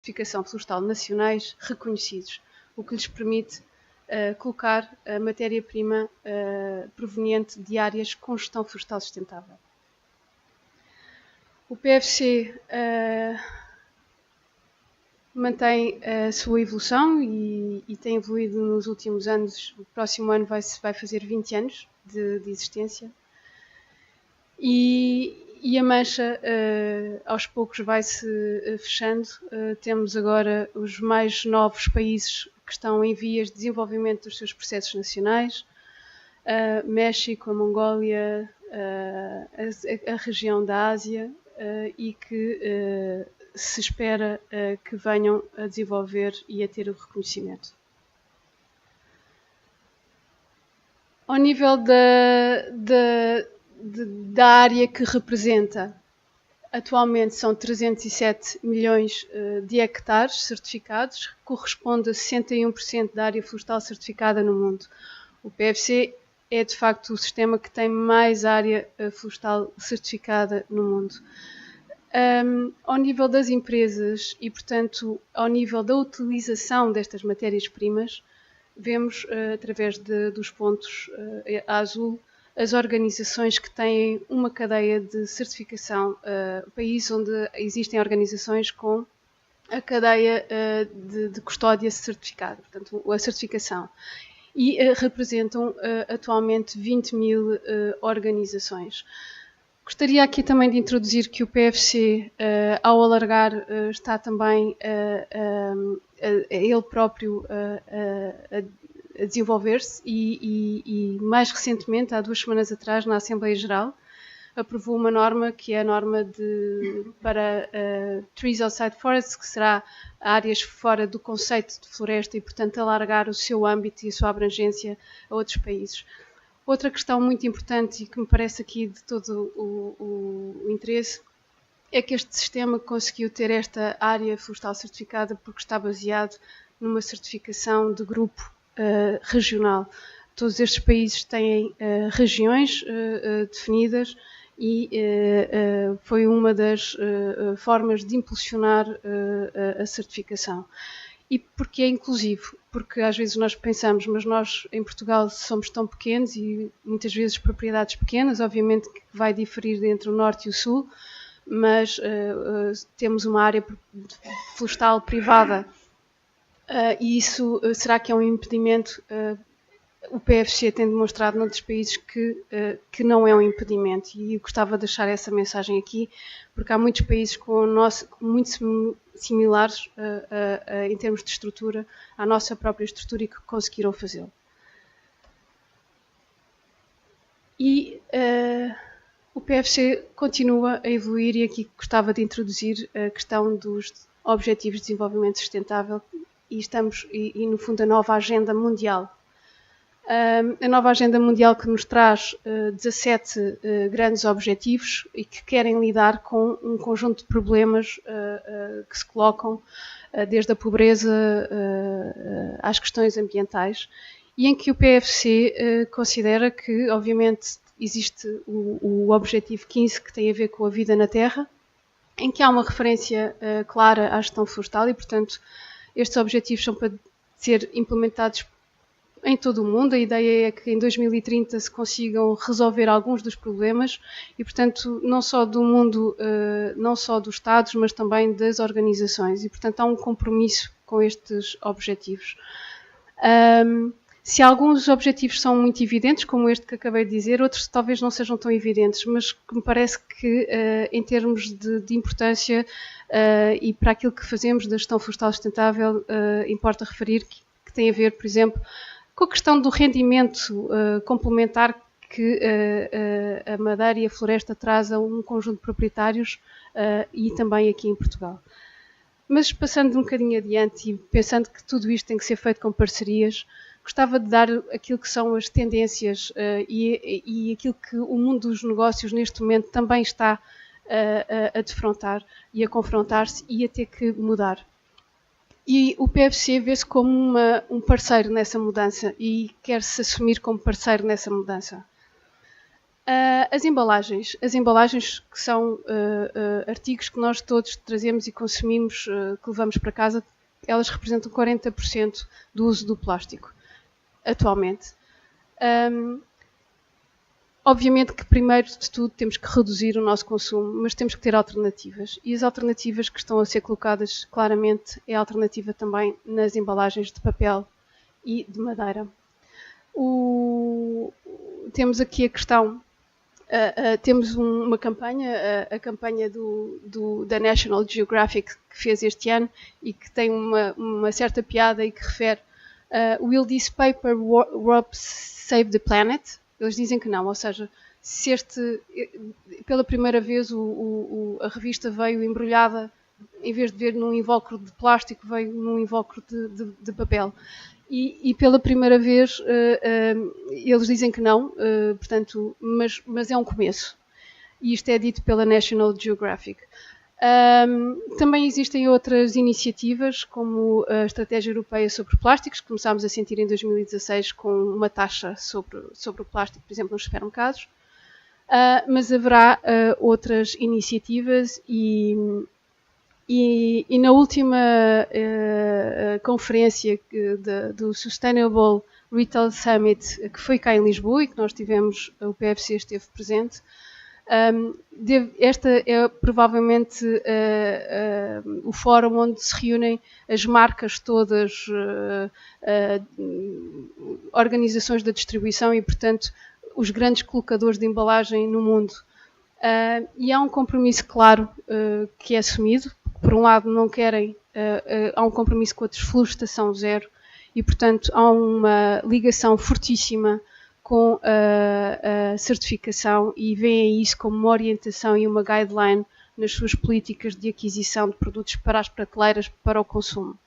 certificação florestal nacionais reconhecidos, o que lhes permite colocar a matéria-prima proveniente de áreas com gestão florestal sustentável. O PFC mantém a sua evolução e tem evoluído nos últimos anos. O próximo ano vai fazer 20 anos de existência. E a mancha, aos poucos, vai-se fechando. Temos agora os mais novos países que estão em vias de desenvolvimento dos seus processos nacionais. México, a Mongólia, a região da Ásia, e que se espera que venham a desenvolver e a ter o reconhecimento. Ao nível da área que representa, atualmente são 307 milhões de hectares certificados, que corresponde a 61% da área florestal certificada no mundo. O PFC é, de facto, o sistema que tem mais área florestal certificada no mundo. Ao nível das empresas e, portanto, ao nível da utilização destas matérias-primas, vemos, através dos pontos a azul, as organizações que têm uma cadeia de certificação, o país onde existem organizações com a cadeia de custódia certificada, portanto, a certificação. E representam atualmente 20 mil organizações. Gostaria aqui também de introduzir que o PFC, ao alargar, está também ele próprio a desenvolver-se e mais recentemente, há 2 semanas atrás, na Assembleia Geral, aprovou uma norma que é a norma para Trees Outside Forests, que será áreas fora do conceito de floresta e, portanto, alargar o seu âmbito e a sua abrangência a outros países. Outra questão muito importante e que me parece aqui de todo o interesse é que este sistema conseguiu ter esta área florestal certificada porque está baseado numa certificação de grupo regional. Todos estes países têm regiões definidas e foi uma das formas de impulsionar a certificação. E porque é inclusivo? Porque às vezes nós pensamos, mas nós em Portugal somos tão pequenos e muitas vezes propriedades pequenas, obviamente que vai diferir entre o norte e o sul, mas temos uma área florestal privada e isso será que é um impedimento? O PFC tem demonstrado noutros países que não é um impedimento e eu gostava de deixar essa mensagem aqui, porque há muitos países muito similares em termos de estrutura à nossa própria estrutura e que conseguiram fazê-lo. E o PFC continua a evoluir e aqui gostava de introduzir a questão dos Objetivos de Desenvolvimento Sustentável e no fundo a nova agenda mundial. A nova agenda mundial que nos traz 17 grandes objetivos e que querem lidar com um conjunto de problemas que se colocam desde a pobreza às questões ambientais e em que o PFC considera que, obviamente, existe o objetivo 15 que tem a ver com a vida na Terra, em que há uma referência clara à gestão florestal e, portanto, estes objetivos são para ser implementados em todo o mundo. A ideia é que em 2030 se consigam resolver alguns dos problemas e, portanto, não só do mundo, não só dos Estados, mas também das organizações. E, portanto, há um compromisso com estes objetivos. Se alguns objetivos são muito evidentes, como este que acabei de dizer, outros talvez não sejam tão evidentes, mas que me parece que, em termos de importância e para aquilo que fazemos da gestão florestal sustentável, importa referir que tem a ver, por exemplo, com a questão do rendimento complementar que a madeira e a floresta traz a um conjunto de proprietários e também aqui em Portugal. Mas passando um bocadinho adiante e pensando que tudo isto tem que ser feito com parcerias, gostava de dar aquilo que são as tendências e aquilo que o mundo dos negócios neste momento também está a defrontar e a confrontar-se e a ter que mudar. E o PFC vê-se como um parceiro nessa mudança e quer-se assumir como parceiro nessa mudança. As embalagens que são artigos que nós todos trazemos e consumimos, que levamos para casa, elas representam 40% do uso do plástico, atualmente. Obviamente que primeiro de tudo temos que reduzir o nosso consumo, mas temos que ter alternativas. E as alternativas que estão a ser colocadas claramente é a alternativa também nas embalagens de papel e de madeira. Temos aqui a questão, temos uma campanha, a campanha da National Geographic que fez este ano e que tem uma certa piada e que refere Will this paper warp save the planet? Eles dizem que não, ou seja, se pela primeira vez a revista veio embrulhada, em vez de vir num invólucro de plástico, veio num invólucro de papel. E pela primeira vez eles dizem que não, portanto, mas é um começo. E isto é dito pela National Geographic. Também existem outras iniciativas, como a Estratégia Europeia sobre Plásticos, que começámos a sentir em 2016 com uma taxa sobre o plástico, por exemplo, nos supermercados. Mas haverá outras iniciativas e na última conferência do Sustainable Retail Summit, que foi cá em Lisboa e que nós tivemos, o PFC esteve presente, esta é provavelmente o fórum onde se reúnem as marcas todas, organizações da distribuição e, portanto, os grandes colocadores de embalagem no mundo. E há um compromisso claro que é assumido. Por um lado, não querem, há um compromisso com a desflorestação zero e, portanto, há uma ligação fortíssima com a certificação e veem isso como uma orientação e uma guideline nas suas políticas de aquisição de produtos para as prateleiras para o consumo.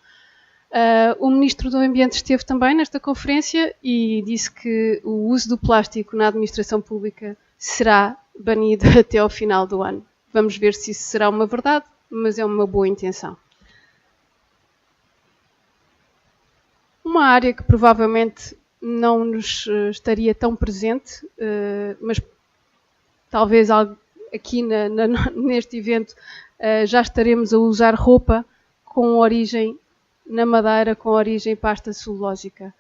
O Ministro do Ambiente esteve também nesta conferência e disse que o uso do plástico na administração pública será banido até ao final do ano. Vamos ver se isso será uma verdade, mas é uma boa intenção. Uma área que provavelmente não nos estaria tão presente, mas talvez aqui neste evento já estaremos a usar roupa com origem na madeira, com origem pasta celulósica.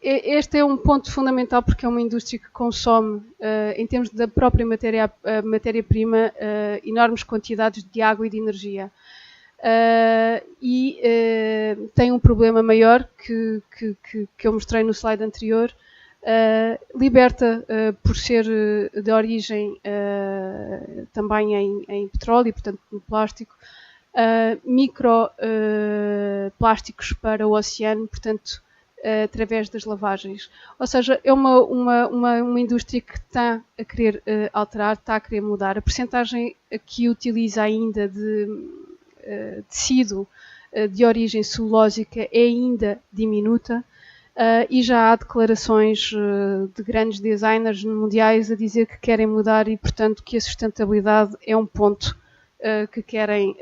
Este é um ponto fundamental porque é uma indústria que consome, em termos da própria matéria-prima, enormes quantidades de água e de energia. Tem um problema maior que eu mostrei no slide anterior. Liberta, por ser de origem também em petróleo e, portanto, no plástico, microplásticos para o oceano, portanto, através das lavagens. Ou seja, é uma indústria que está a querer alterar, está a querer mudar. A percentagem que utiliza ainda de tecido de origem celulósica é ainda diminuta e já há declarações de grandes designers mundiais a dizer que querem mudar e, portanto, que a sustentabilidade é um ponto que querem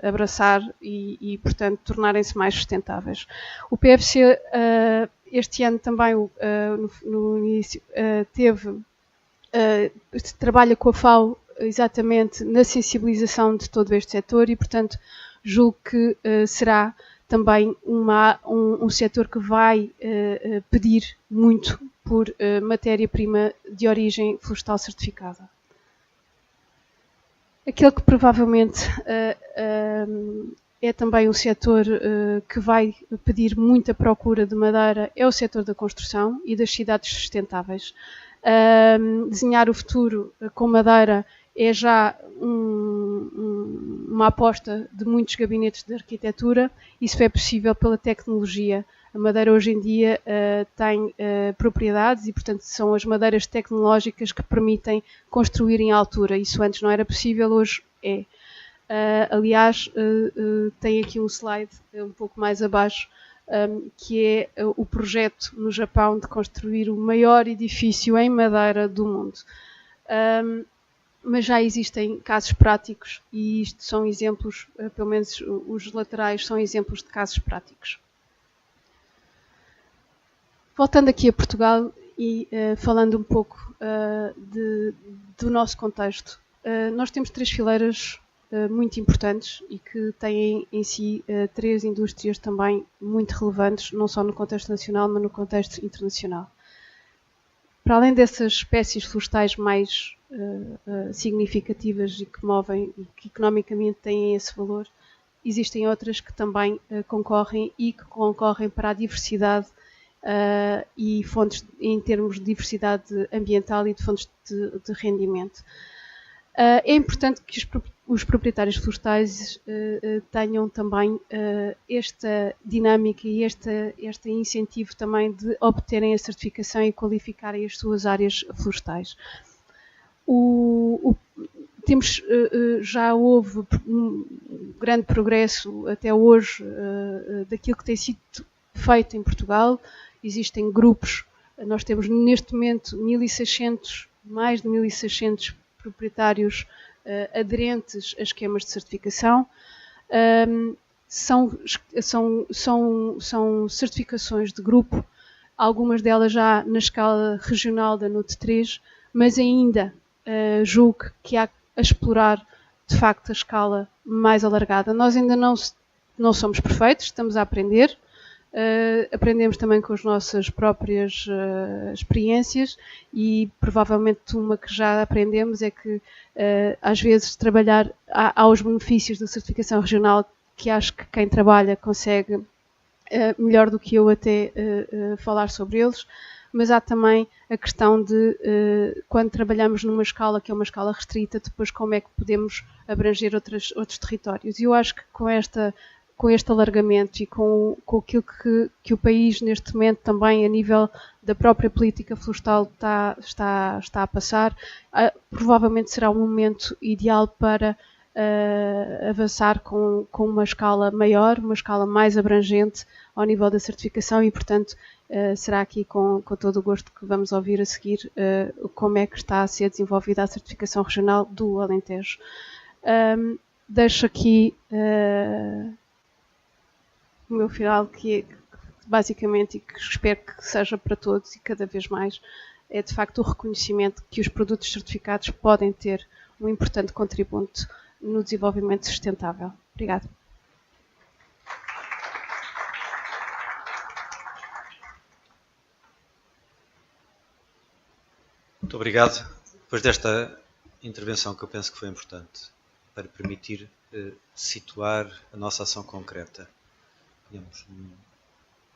abraçar e, portanto, tornarem-se mais sustentáveis. O PFC este ano também, no início, trabalha com a FAO exatamente na sensibilização de todo este setor e, portanto, julgo que será também um setor que vai pedir muito por matéria-prima de origem florestal certificada. Aquele que provavelmente é também um setor que vai pedir muita procura de madeira é o setor da construção e das cidades sustentáveis. Desenhar o futuro com madeira é já uma aposta de muitos gabinetes de arquitetura. Isso é possível pela tecnologia. A madeira hoje em dia tem propriedades e, portanto, são as madeiras tecnológicas que permitem construir em altura. Isso antes não era possível, hoje é. Aliás, tem aqui um slide um pouco mais abaixo, que é o projeto no Japão de construir o maior edifício em madeira do mundo. Mas já existem casos práticos e isto são exemplos, pelo menos os laterais são exemplos de casos práticos. Voltando aqui a Portugal E falando um pouco do nosso contexto, nós temos 3 fileiras muito importantes e que têm em si 3 indústrias também muito relevantes, não só no contexto nacional, mas no contexto internacional. Para além dessas espécies florestais mais significativas e que movem e que economicamente têm esse valor, existem outras que também concorrem e que concorrem para a diversidade e fontes em termos de diversidade ambiental e de fontes de rendimento. É importante que os proprietários florestais tenham também esta dinâmica e este incentivo também de obterem a certificação e qualificarem as suas áreas florestais. Já houve um grande progresso até hoje daquilo que tem sido feito em Portugal. Existem grupos, nós temos neste momento mais de 1.600 proprietários aderentes a esquemas de certificação. São certificações de grupo, algumas delas já na escala regional da NUT 3, mas ainda julgo que há a explorar de facto a escala mais alargada. Nós ainda não somos perfeitos, estamos a aprender. Aprendemos também com as nossas próprias experiências e provavelmente uma que já aprendemos é que às vezes trabalhar aos benefícios da certificação regional, que acho que quem trabalha consegue melhor do que eu até falar sobre eles, mas há também a questão de quando trabalhamos numa escala que é uma escala restrita, depois como é que podemos abranger outros territórios. E eu acho que com este alargamento e com aquilo que o país neste momento também a nível da própria política florestal está a passar, provavelmente será um momento ideal para avançar com uma escala maior, uma escala mais abrangente ao nível da certificação e, portanto, será aqui com todo o gosto que vamos ouvir a seguir como é que está a ser desenvolvida a certificação regional do Alentejo. Deixo aqui o meu final, que é basicamente, e que espero que seja para todos e cada vez mais, é de facto o reconhecimento que os produtos certificados podem ter um importante contributo no desenvolvimento sustentável. Obrigada. Muito obrigado. Depois desta intervenção que eu penso que foi importante para permitir situar a nossa ação concreta, digamos,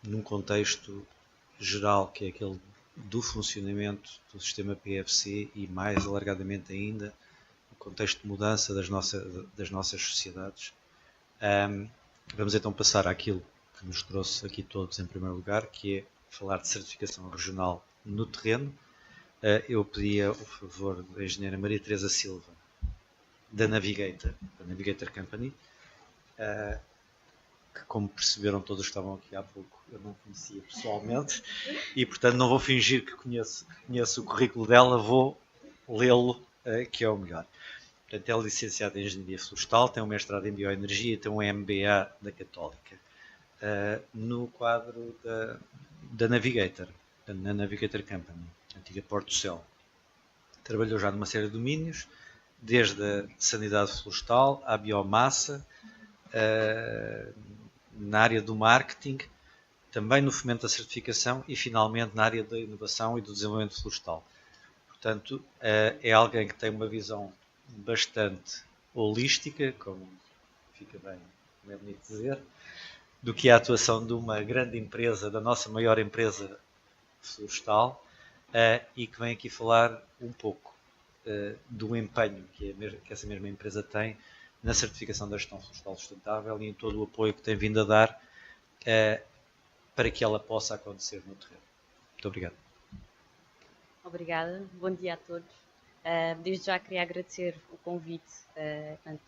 num contexto geral que é aquele do funcionamento do sistema PFC e mais alargadamente ainda no contexto de mudança das nossas sociedades. Vamos então passar àquilo que nos trouxe aqui todos em primeiro lugar, que é falar de certificação regional no terreno. Eu pedia o favor da engenheira Maria Teresa Silva, da Navigator Company, que, como perceberam todos que estavam aqui há pouco, eu não conhecia pessoalmente e, portanto, não vou fingir que conheço o currículo dela, vou lê-lo, que é o melhor. Portanto, ela é licenciada em Engenharia Florestal, tem um mestrado em Bioenergia e tem um MBA da Católica. No quadro da Navigator, na Navigator Company, antiga Porto Céu. Trabalhou já numa série de domínios, desde a sanidade florestal à biomassa, na área do marketing, também no fomento da certificação e, finalmente, na área da inovação e do desenvolvimento florestal. Portanto, é alguém que tem uma visão bastante holística, como fica bem, como é bonito dizer, do que é a atuação de uma grande empresa, da nossa maior empresa florestal, e que vem aqui falar um pouco do empenho que essa mesma empresa tem na certificação da gestão florestal sustentável e em todo o apoio que tem vindo a dar para que ela possa acontecer no terreno. Muito obrigado. Obrigada, bom dia a todos. Desde já queria agradecer o convite tanto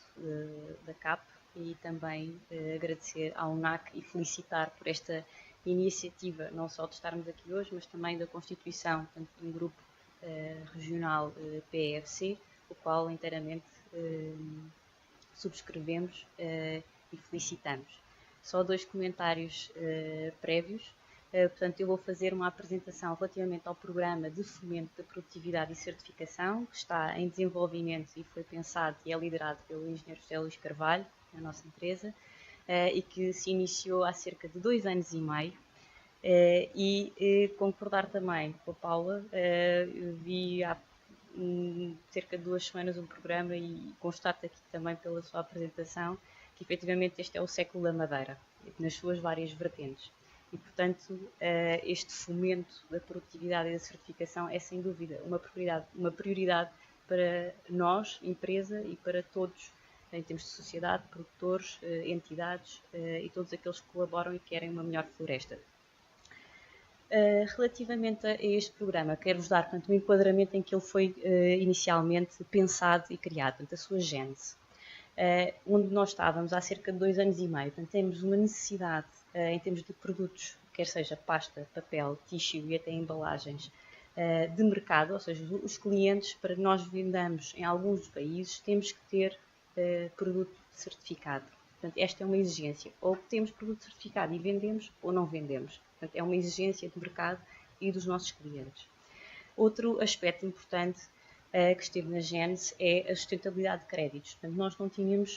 da CAP e também agradecer à UNAC e felicitar por esta iniciativa, não só de estarmos aqui hoje, mas também da constituição tanto de um grupo regional PFC, o qual inteiramente subscrevemos e felicitamos. Só 2 comentários prévios. Portanto, eu vou fazer uma apresentação relativamente ao programa de fomento da produtividade e certificação, que está em desenvolvimento e foi pensado e é liderado pelo engenheiro José Luís Carvalho, na nossa empresa, e que se iniciou há cerca de 2 anos e meio. E concordar também com a Paula, vi há cerca de 2 semanas um programa e constato aqui também pela sua apresentação que efetivamente este é o século da Madeira, nas suas várias vertentes. E, portanto, este fomento da produtividade e da certificação é, sem dúvida, uma prioridade para nós, empresa, e para todos, em termos de sociedade, produtores, entidades e todos aqueles que colaboram e querem uma melhor floresta. Relativamente a este programa, quero-vos dar, portanto, um enquadramento em que ele foi inicialmente pensado e criado, portanto, a sua gênese. Onde nós estávamos há cerca de 2 anos e meio, portanto, temos uma necessidade em termos de produtos, quer seja pasta, papel, tissue e até embalagens, de mercado, ou seja, os clientes, para que nós vendamos em alguns dos países, temos que ter produto certificado. Portanto, esta é uma exigência. Ou temos produto certificado e vendemos, ou não vendemos. Portanto, é uma exigência do mercado e dos nossos clientes. Outro aspecto importante que esteve na gênese é a sustentabilidade de créditos. Portanto, nós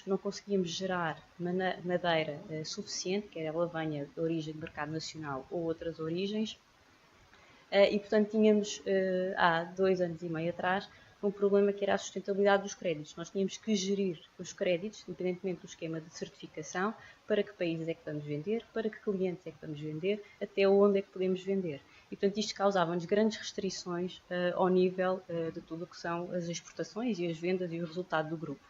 não conseguíamos gerar madeira suficiente, quer ela venha de origem de mercado nacional ou outras origens, e portanto tínhamos há 2 anos e meio atrás um problema que era a sustentabilidade dos créditos. Nós tínhamos que gerir os créditos, independentemente do esquema de certificação, para que países é que vamos vender, para que clientes é que vamos vender, até onde é que podemos vender. E, portanto, isto causava-nos grandes restrições ao nível de tudo o que são as exportações e as vendas e o resultado do grupo.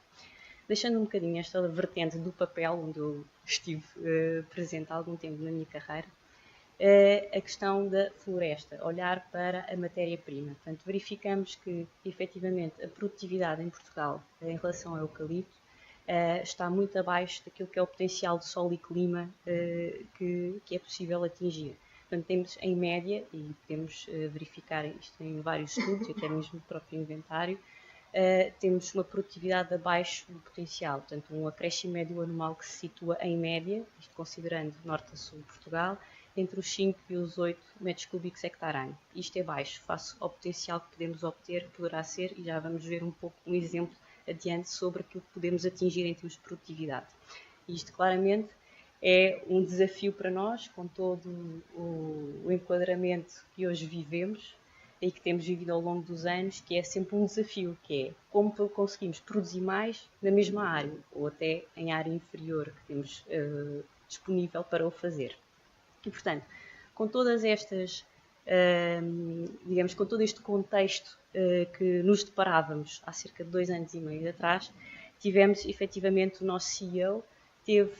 Deixando um bocadinho esta vertente do papel, onde eu estive presente há algum tempo na minha carreira, a questão da floresta, olhar para a matéria-prima. Portanto, verificamos que, efetivamente, a produtividade em Portugal, em relação ao eucalipto, está muito abaixo daquilo que é o potencial de solo e clima que é possível atingir. Portanto, temos em média, e podemos verificar isto em vários estudos, até mesmo no próprio inventário, temos uma produtividade abaixo do potencial. Portanto, um acréscimo médio anual que se situa em média, isto considerando norte a sul de Portugal, entre os 5 e os 8 metros cúbicos hectare ano. Isto é baixo, face ao potencial que podemos obter, poderá ser, e já vamos ver um pouco um exemplo adiante sobre aquilo que podemos atingir em termos de produtividade. Isto claramente é um desafio para nós, com todo o enquadramento que hoje vivemos e que temos vivido ao longo dos anos, que é sempre um desafio, que é como conseguimos produzir mais na mesma área, ou até em área inferior que temos disponível para o fazer. E, portanto, com todas estas, digamos, com todo este contexto que nos deparávamos há cerca de 2 anos e meio atrás, tivemos, efetivamente, o nosso CEO teve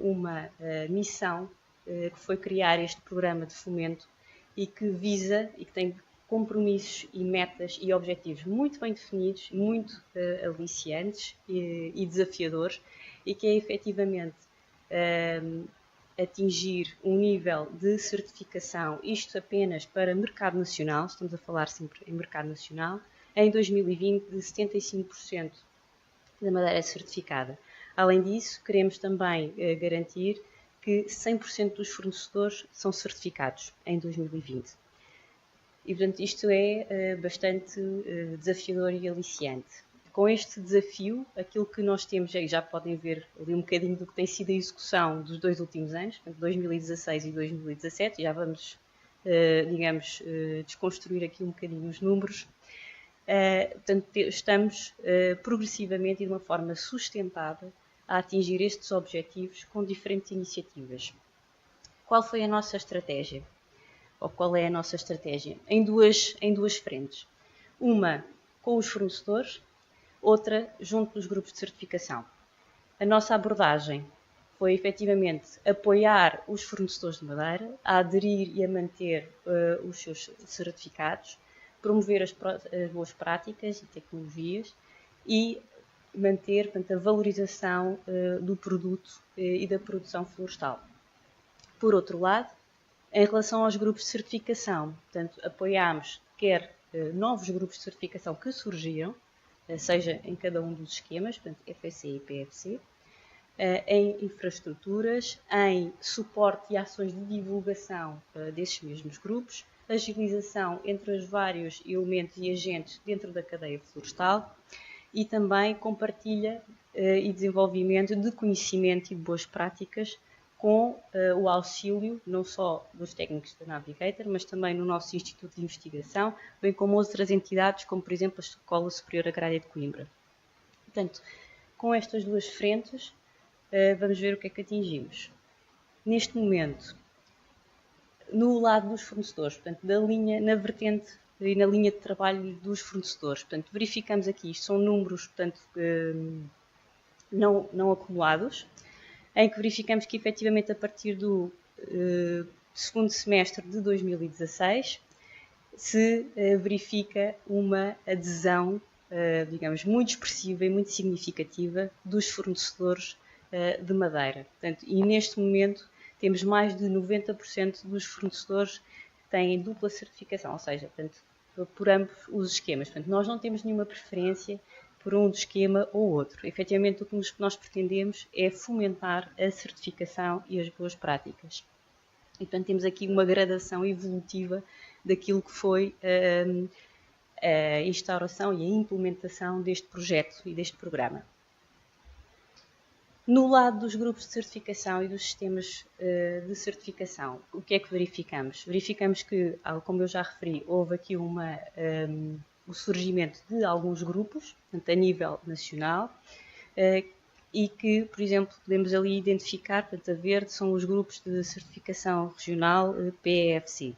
uma missão que foi criar este programa de fomento e que visa e que tem compromissos e metas e objetivos muito bem definidos, muito aliciantes e desafiadores, e que é efetivamente atingir um nível de certificação, isto apenas para mercado nacional, estamos a falar sempre em mercado nacional, em 2020 de 75% da madeira certificada. Além disso, queremos também garantir que 100% dos fornecedores são certificados em 2020. E, portanto, isto é bastante desafiador e aliciante. Com este desafio, aquilo que nós temos, e já podem ver ali um bocadinho do que tem sido a execução dos 2 últimos anos, 2016 e 2017, já vamos, digamos, desconstruir aqui um bocadinho os números. Portanto, estamos progressivamente e de uma forma sustentada a atingir estes objetivos com diferentes iniciativas. Qual foi a nossa estratégia? Ou qual é a nossa estratégia? Em duas frentes. Uma com os fornecedores, outra junto dos grupos de certificação. A nossa abordagem foi efetivamente apoiar os fornecedores de madeira a aderir e a manter os seus certificados, promover as boas práticas e tecnologias e manter, portanto, a valorização do produto e da produção florestal. Por outro lado, em relação aos grupos de certificação, portanto, apoiámos quer novos grupos de certificação que surgiram, seja em cada um dos esquemas, portanto, FSC e PFC, em infraestruturas, em suporte e ações de divulgação desses mesmos grupos, agilização entre os vários elementos e agentes dentro da cadeia florestal e também compartilha e desenvolvimento de conhecimento e de boas práticas com o auxílio não só dos técnicos da Navigator, mas também no nosso Instituto de Investigação, bem como outras entidades, como por exemplo a Escola Superior Agrária de Coimbra. Portanto, com estas duas frentes, vamos ver o que é que atingimos. Neste momento, no lado dos fornecedores, portanto, na vertente e na linha de trabalho dos fornecedores, portanto, verificamos aqui, isto são números, portanto, não acumulados, em que verificamos que efetivamente a partir do segundo semestre de 2016 se verifica uma adesão, digamos, muito expressiva e muito significativa dos fornecedores de madeira. Portanto, e neste momento temos mais de 90% dos fornecedores que têm dupla certificação, ou seja, portanto, por ambos os esquemas. Portanto, nós não temos nenhuma preferência por um esquema ou outro. Efetivamente, o que nós pretendemos é fomentar a certificação e as boas práticas. E, portanto, temos aqui uma gradação evolutiva daquilo que foi a instauração e a implementação deste projeto e deste programa. No lado dos grupos de certificação e dos sistemas de certificação, o que é que verificamos? Verificamos que, como eu já referi, houve aqui o surgimento de alguns grupos, portanto, a nível nacional, e que, por exemplo, podemos ali identificar, portanto, a verde são os grupos de certificação regional PEFC.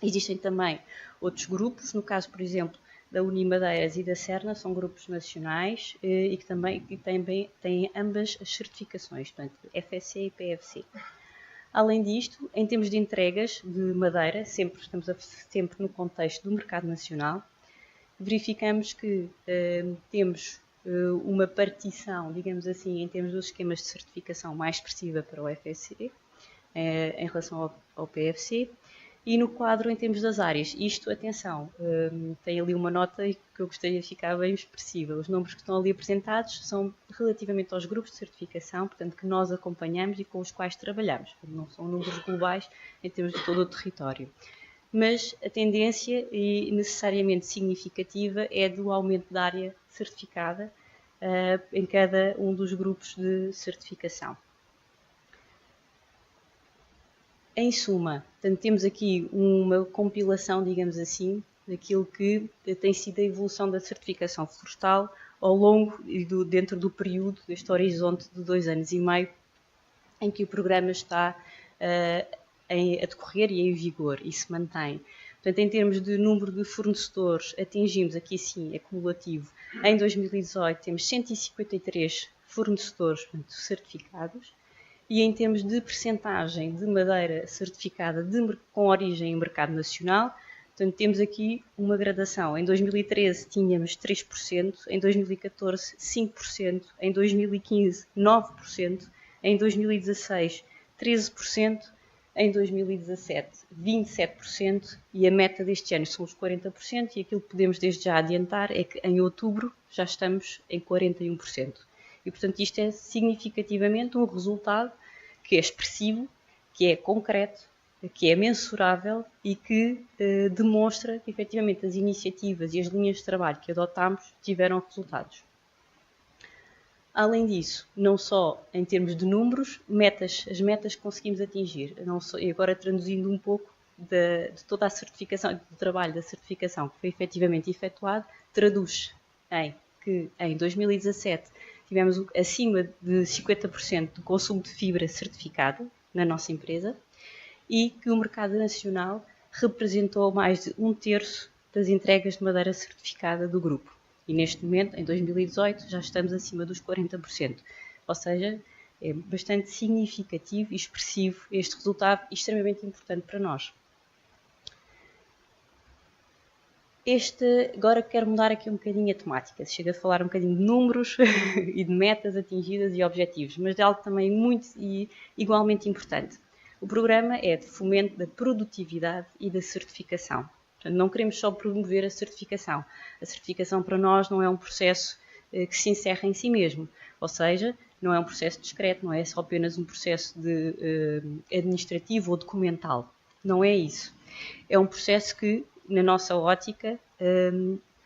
Existem também outros grupos, no caso, por exemplo, da Unimadeiras e da Serna, são grupos nacionais e que também têm ambas as certificações, portanto, FSC e PFC. Além disto, em termos de entregas de madeira, estamos sempre no contexto do mercado nacional, verificamos que temos uma partição, digamos assim, em termos dos esquemas de certificação mais expressiva para o FSC em relação ao PFC. E no quadro, em termos das áreas, isto, atenção, tem ali uma nota que eu gostaria de ficar bem expressiva. Os números que estão ali apresentados são relativamente aos grupos de certificação, portanto, que nós acompanhamos e com os quais trabalhamos. Não são números globais em termos de todo o território. Mas a tendência, e necessariamente significativa, é do aumento da área certificada em cada um dos grupos de certificação. Em suma, portanto, temos aqui uma compilação, digamos assim, daquilo que tem sido a evolução da certificação florestal ao longo e dentro do período, deste horizonte de 2 anos e meio, em que o programa está a decorrer e em vigor e se mantém. Portanto, em termos de número de fornecedores, atingimos aqui sim, acumulativo, em 2018 temos 153 fornecedores, portanto, certificados. E em termos de percentagem de madeira certificada com origem em mercado nacional, portanto, temos aqui uma gradação. Em 2013 tínhamos 3%, em 2014 5%, em 2015 9%, em 2016 13%, em 2017 27% e a meta deste ano são os 40% e aquilo que podemos desde já adiantar é que em outubro já estamos em 41%. E, portanto, isto é significativamente um resultado que é expressivo, que é concreto, que é mensurável e que demonstra que, efetivamente, as iniciativas e as linhas de trabalho que adotámos tiveram resultados. Além disso, não só em termos de números, as metas que conseguimos atingir, e agora traduzindo um pouco de toda a certificação, do trabalho da certificação que foi efetivamente efetuado, traduz em que em 2017 tivemos acima de 50% do consumo de fibra certificada na nossa empresa e que o mercado nacional representou mais de 1/3 das entregas de madeira certificada do grupo. E neste momento, em 2018, já estamos acima dos 40%. Ou seja, é bastante significativo e expressivo este resultado e extremamente importante para nós. Agora quero mudar aqui um bocadinho a temática. Chego a falar um bocadinho de números e de metas atingidas e objetivos, mas de algo também muito e igualmente importante. O programa é de fomento da produtividade e da certificação. Portanto, não queremos só promover a certificação. A certificação para nós não é um processo que se encerra em si mesmo. Ou seja, Não é um processo discreto, não é só apenas um processo administrativo ou documental. Não é isso. É um processo que, na nossa ótica,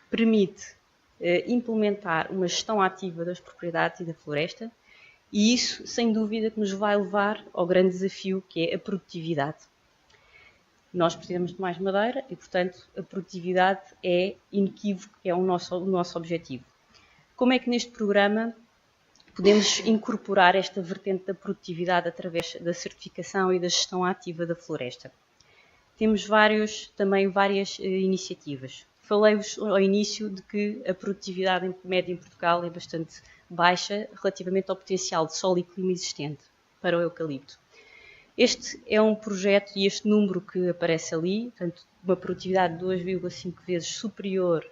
permite implementar uma gestão ativa das propriedades e da floresta, e isso, sem dúvida, que nos vai levar ao grande desafio que é a produtividade. Nós precisamos de mais madeira e, portanto, a produtividade é inequívoco, é o nosso objetivo. Como é que neste programa podemos incorporar esta vertente da produtividade através da certificação e da gestão ativa da floresta? Temos também várias iniciativas. Falei-vos ao início de que a produtividade média em Portugal é bastante baixa relativamente ao potencial de solo e clima existente para o eucalipto. Este é um projeto e este número que aparece ali, portanto, uma produtividade de 2,5 vezes superior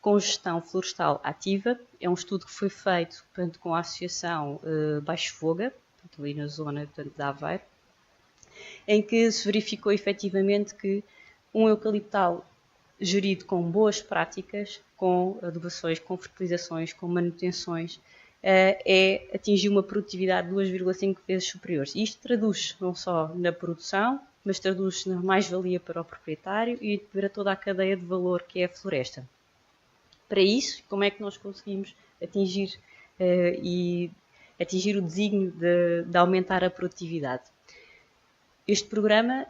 com gestão florestal ativa. É um estudo que foi feito, portanto, com a Associação Baixo Voga, portanto, ali na zona, portanto, de Aveiro, em que se verificou efetivamente que um eucaliptal gerido com boas práticas, com adubações, com fertilizações, com manutenções, atingiu uma produtividade 2,5 vezes superior. E isto traduz não só na produção, mas traduz na mais-valia para o proprietário e para toda a cadeia de valor que é a floresta. Para isso, como é que nós conseguimos atingir o desígnio de aumentar a produtividade? Este programa,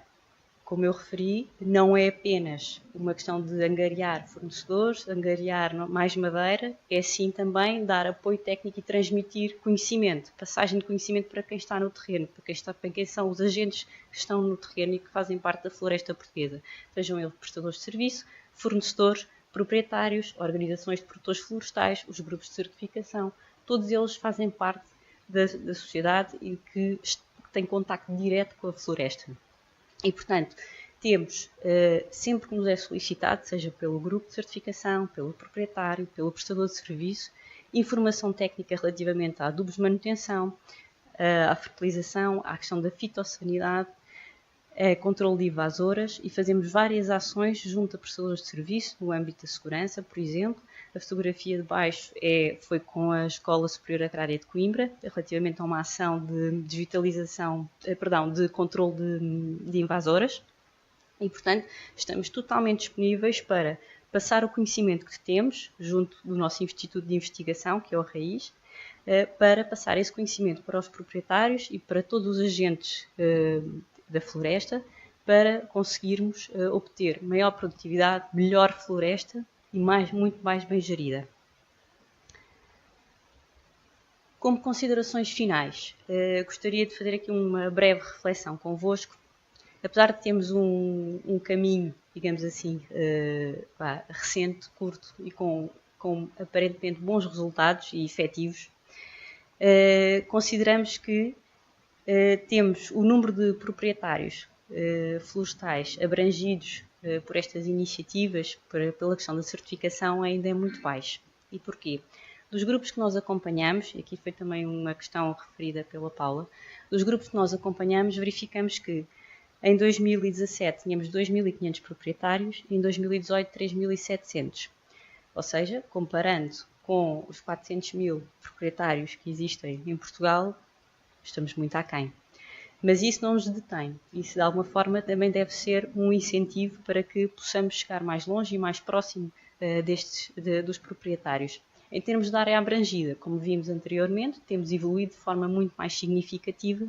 como eu referi, não é apenas uma questão de angariar fornecedores, angariar mais madeira, é sim também dar apoio técnico e transmitir conhecimento, passagem de conhecimento para quem está no terreno, para quem são os agentes que estão no terreno e que fazem parte da floresta portuguesa, sejam eles prestadores de serviço, fornecedores, proprietários, organizações de produtores florestais, os grupos de certificação, todos eles fazem parte da sociedade e que têm contacto direto com a floresta. E, portanto, temos, sempre que nos é solicitado, seja pelo grupo de certificação, pelo proprietário, pelo prestador de serviço, informação técnica relativamente a adubos de manutenção, à fertilização, à questão da fitossanidade, controle de invasoras, e fazemos várias ações junto a prestadores de serviço no âmbito da segurança, por exemplo. A fotografia de baixo foi com a Escola Superior Agrária de Coimbra, relativamente a uma ação de de controle de invasoras. E, portanto, estamos totalmente disponíveis para passar o conhecimento que temos junto do nosso Instituto de Investigação, que é o RAIZ, para passar esse conhecimento para os proprietários e para todos os agentes da floresta, para conseguirmos obter maior produtividade, melhor floresta e muito mais bem gerida. Como considerações finais, gostaria de fazer aqui uma breve reflexão convosco. Apesar de termos um caminho, digamos assim, recente, curto e com aparentemente bons resultados e efetivos, consideramos que temos o número de proprietários florestais abrangidos por estas iniciativas, pela questão da certificação, ainda é muito baixo. E porquê? Dos grupos que nós acompanhamos, aqui foi também uma questão referida pela Paula, dos grupos que nós acompanhamos, verificamos que em 2017 tínhamos 2.500 proprietários e em 2018 3.700. Ou seja, comparando com os 400.000 proprietários que existem em Portugal, estamos muito aquém. Mas isso não nos detém. Isso, de alguma forma, também deve ser um incentivo para que possamos chegar mais longe e mais próximo dos proprietários. Em termos de área abrangida, como vimos anteriormente, temos evoluído de forma muito mais significativa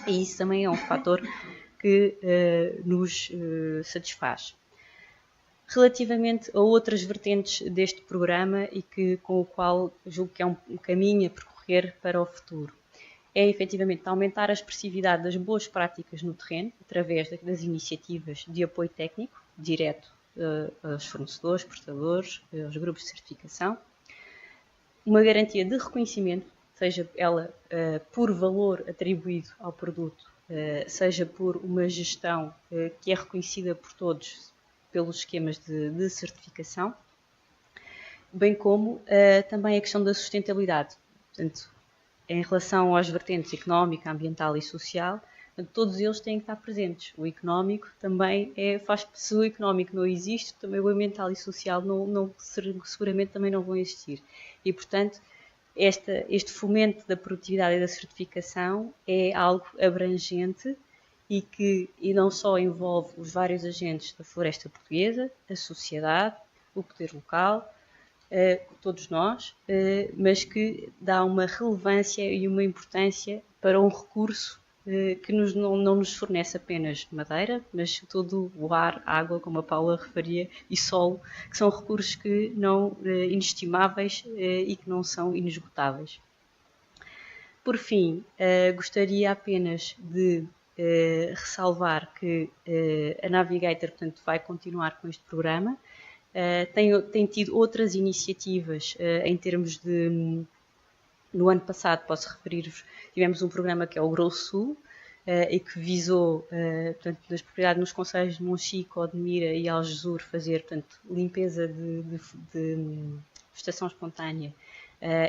e isso também é um fator que nos satisfaz. Relativamente a outras vertentes deste programa e com o qual julgo que é um caminho a percorrer para o futuro, é efetivamente aumentar a expressividade das boas práticas no terreno, através das iniciativas de apoio técnico, direto aos fornecedores, prestadores, aos grupos de certificação, uma garantia de reconhecimento, seja ela por valor atribuído ao produto, seja por uma gestão que é reconhecida por todos pelos esquemas de certificação, bem como também a questão da sustentabilidade. Portanto, em relação às vertentes económica, ambiental e social, todos eles têm que estar presentes. O económico também se o económico não existe, também o ambiental e social seguramente também não vão existir. E, portanto, este fomento da produtividade e da certificação é algo abrangente e não só envolve os vários agentes da floresta portuguesa, a sociedade, o poder local, todos nós, mas que dá uma relevância e uma importância para um recurso que não nos fornece apenas madeira, mas todo o ar, água, como a Paula referia, e solo, que são recursos que não inestimáveis e que não são inesgotáveis. Por fim, gostaria apenas de ressalvar que a Navigator, portanto, vai continuar com este programa. Tem tido outras iniciativas em termos de... No ano passado, posso referir-vos, tivemos um programa que é o Grow Sul, e que visou, portanto, nas propriedades nos concelhos de Monchique, Odmira e Algesur, fazer, portanto, limpeza de vegetação espontânea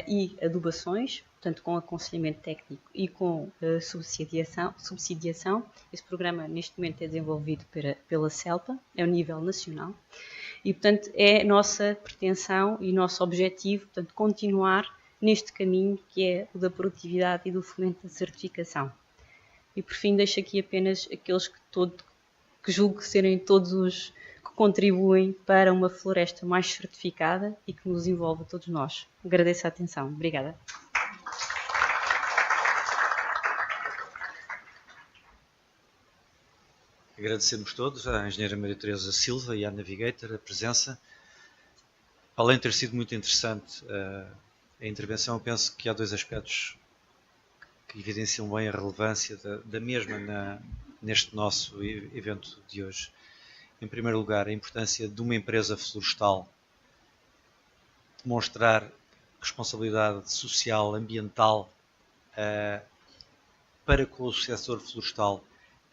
e adubações, portanto, com aconselhamento técnico e com subsidiação. Esse programa, neste momento, é desenvolvido pela CELPA, é a nível nacional, e, portanto, é nossa pretensão e nosso objetivo, portanto, continuar neste caminho que é o da produtividade e do fomento da certificação. E por fim deixo aqui apenas aqueles que julgo serem todos os que contribuem para uma floresta mais certificada e que nos envolve a todos nós. Agradeço a atenção. Obrigada. Agradecemos todos à engenheira Maria Teresa Silva e à Navigator a presença. Além de ter sido muito interessante a intervenção, eu penso que há dois aspectos que evidenciam bem a relevância da mesma neste nosso evento de hoje. Em primeiro lugar, a importância de uma empresa florestal demonstrar responsabilidade social, ambiental para com o setor florestal,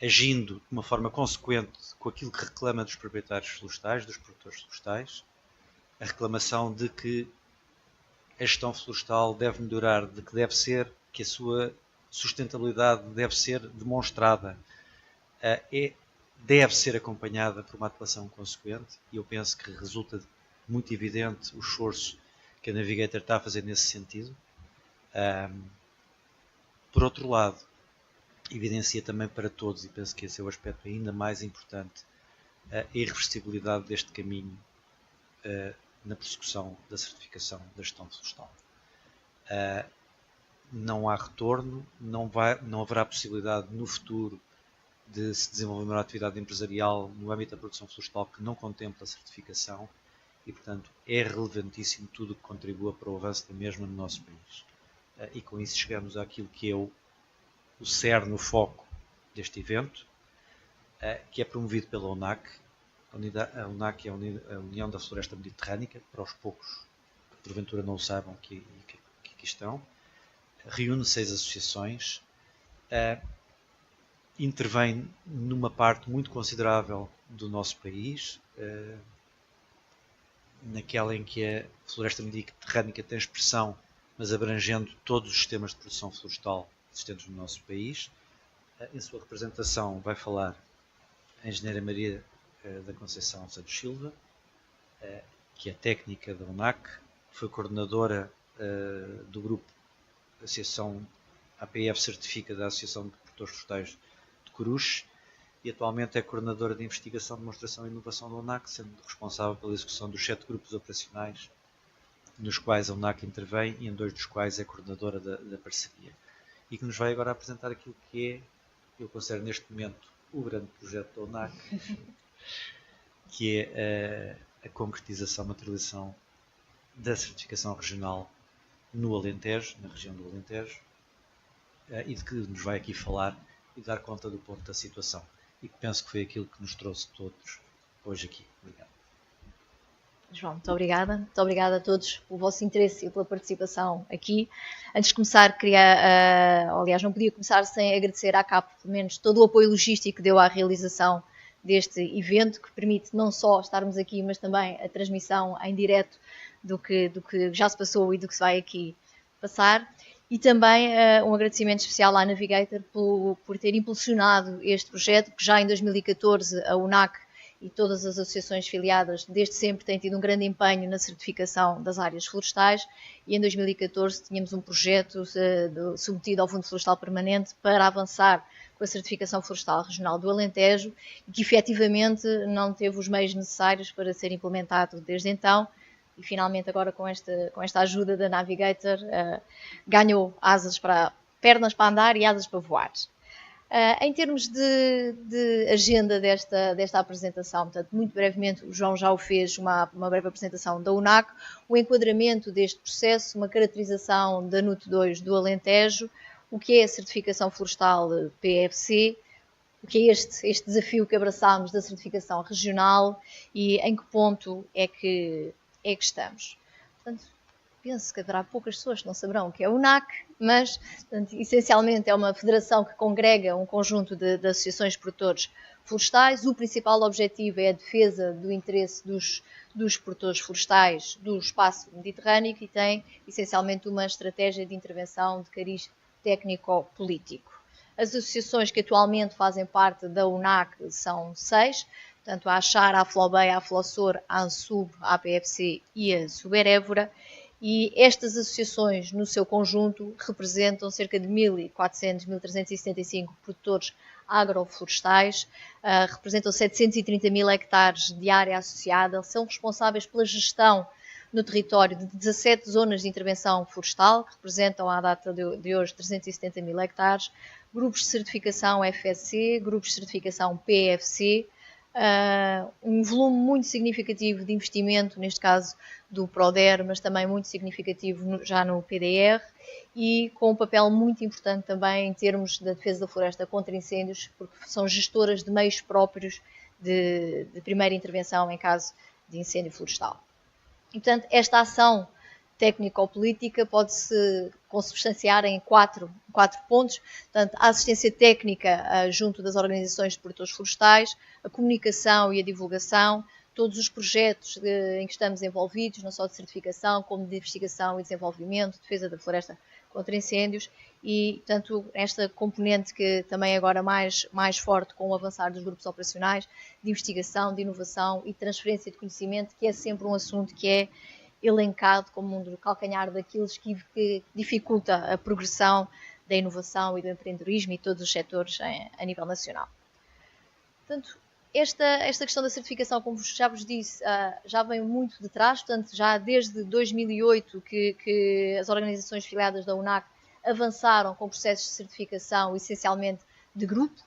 agindo de uma forma consequente com aquilo que reclama dos proprietários florestais, dos produtores florestais, a reclamação de que a gestão florestal deve melhorar, de que deve ser, que a sua sustentabilidade deve ser demonstrada, deve ser acompanhada por uma atuação consequente, e eu penso que resulta muito evidente o esforço que a Navigator está a fazer nesse sentido. Por outro lado, evidencia também para todos, e penso que esse é o aspecto ainda mais importante, a irreversibilidade deste caminho na prossecução da certificação da gestão florestal. Não há retorno, não haverá possibilidade no futuro de se desenvolver uma atividade empresarial no âmbito da produção florestal que não contempla a certificação e, portanto, é relevantíssimo tudo o que contribua para o avanço da mesma no nosso país. E com isso chegamos àquilo que é o cerne, o foco deste evento, que é promovido pela UNAC. A UNAC é a União da Floresta Mediterrânica, para os poucos que porventura não o saibam que aqui estão. Reúne 6 associações, intervém numa parte muito considerável do nosso país, naquela em que a floresta mediterrânica tem expressão, mas abrangendo todos os sistemas de produção florestal existentes no nosso país. Em sua representação vai falar a engenheira Maria da Conceição Santos Silva, que é técnica da UNAC, foi coordenadora do grupo Associação APF Certifica da Associação de Produtores Florestais de Coruche e atualmente é coordenadora de investigação, demonstração e inovação da UNAC, sendo responsável pela execução dos 7 grupos operacionais nos quais a UNAC intervém e em 2 dos quais é coordenadora da parceria. E que nos vai agora apresentar aquilo que é, eu considero neste momento, o grande projeto da UNAC, que é a concretização, materialização da certificação regional no Alentejo, na região do Alentejo, e de que nos vai aqui falar e dar conta do ponto da situação. E que penso que foi aquilo que nos trouxe todos hoje aqui. Obrigado. João, muito obrigada. Muito obrigada a todos pelo vosso interesse e pela participação aqui. Antes de começar, aliás, não podia começar sem agradecer à CAP, pelo menos, todo o apoio logístico que deu à realização deste evento, que permite não só estarmos aqui, mas também a transmissão em direto do que já se passou e do que se vai aqui passar. E também um agradecimento especial à Navigator por ter impulsionado este projeto, que já em 2014 a UNAC e todas as associações filiadas desde sempre têm tido um grande empenho na certificação das áreas florestais e em 2014 tínhamos um projeto submetido ao Fundo Florestal Permanente para avançar com a certificação florestal regional do Alentejo e que efetivamente não teve os meios necessários para ser implementado desde então e finalmente agora com esta ajuda da Navigator ganhou pernas para andar e asas para voar. Em termos de agenda desta apresentação, portanto, muito brevemente, o João já o fez, uma breve apresentação da UNAC, o enquadramento deste processo, uma caracterização da NUT 2 do Alentejo, o que é a certificação florestal PFC, o que é este desafio que abraçámos da certificação regional e em que ponto é que estamos. Portanto, penso que haverá poucas pessoas que não saberão o que é a UNAC, mas, portanto, essencialmente, é uma federação que congrega um conjunto de associações de produtores florestais. O principal objetivo é a defesa do interesse dos produtores florestais do espaço mediterrâneo e tem, essencialmente, uma estratégia de intervenção de cariz técnico-político. As associações que atualmente fazem parte da UNAC são 6, portanto, a ACHAR, a AFLOBEI, a AFLOSUR, a ANSUB, a APFC e a SUBERÉVORA. E estas associações, no seu conjunto, representam cerca de 1.400, 1.375 produtores agroflorestais, representam 730.000 hectares de área associada, são responsáveis pela gestão no território de 17 zonas de intervenção florestal, que representam à data de hoje 370.000 hectares, grupos de certificação FSC, grupos de certificação PFC, um volume muito significativo de investimento, neste caso do PRODER, mas também muito significativo já no PDR e com um papel muito importante também em termos da defesa da floresta contra incêndios, porque são gestoras de meios próprios de primeira intervenção em caso de incêndio florestal. E, portanto, esta ação técnico-política pode-se consubstanciar em quatro pontos. Portanto, a assistência técnica junto das organizações de produtores florestais, a comunicação e a divulgação, todos os projetos em que estamos envolvidos, não só de certificação, como de investigação e desenvolvimento, defesa da floresta contra incêndios e, portanto, esta componente que também agora mais forte com o avançar dos grupos operacionais, de investigação, de inovação e transferência de conhecimento, que é sempre um assunto que é elencado como um calcanhar daqueles que dificulta a progressão da inovação e do empreendedorismo e todos os setores a nível nacional. Portanto, esta questão da certificação, como já vos disse, já vem muito de trás, portanto, já desde 2008 que as organizações filiadas da UNAC avançaram com processos de certificação, essencialmente de grupo,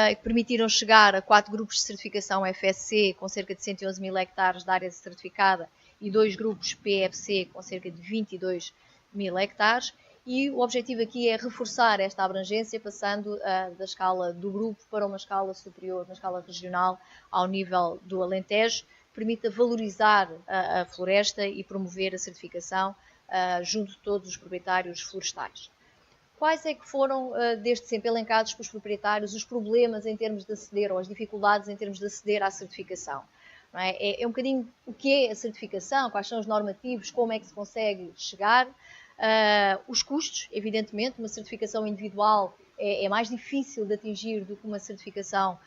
que permitiram chegar a 4 grupos de certificação FSC, com cerca de 111.000 hectares de área certificada, e 2 grupos PFC, com cerca de 22.000 hectares. E o objetivo aqui é reforçar esta abrangência, passando da escala do grupo para uma escala superior, uma escala regional, ao nível do Alentejo, que permita valorizar a floresta e promover a certificação junto de todos os proprietários florestais. Quais é que foram, desde sempre elencados pelos proprietários, os problemas em termos de aceder, ou as dificuldades em termos de aceder à certificação? Não é? É um bocadinho o que é a certificação, quais são os normativos, como é que se consegue chegar. Os custos, evidentemente, uma certificação individual é mais difícil de atingir do que uma certificação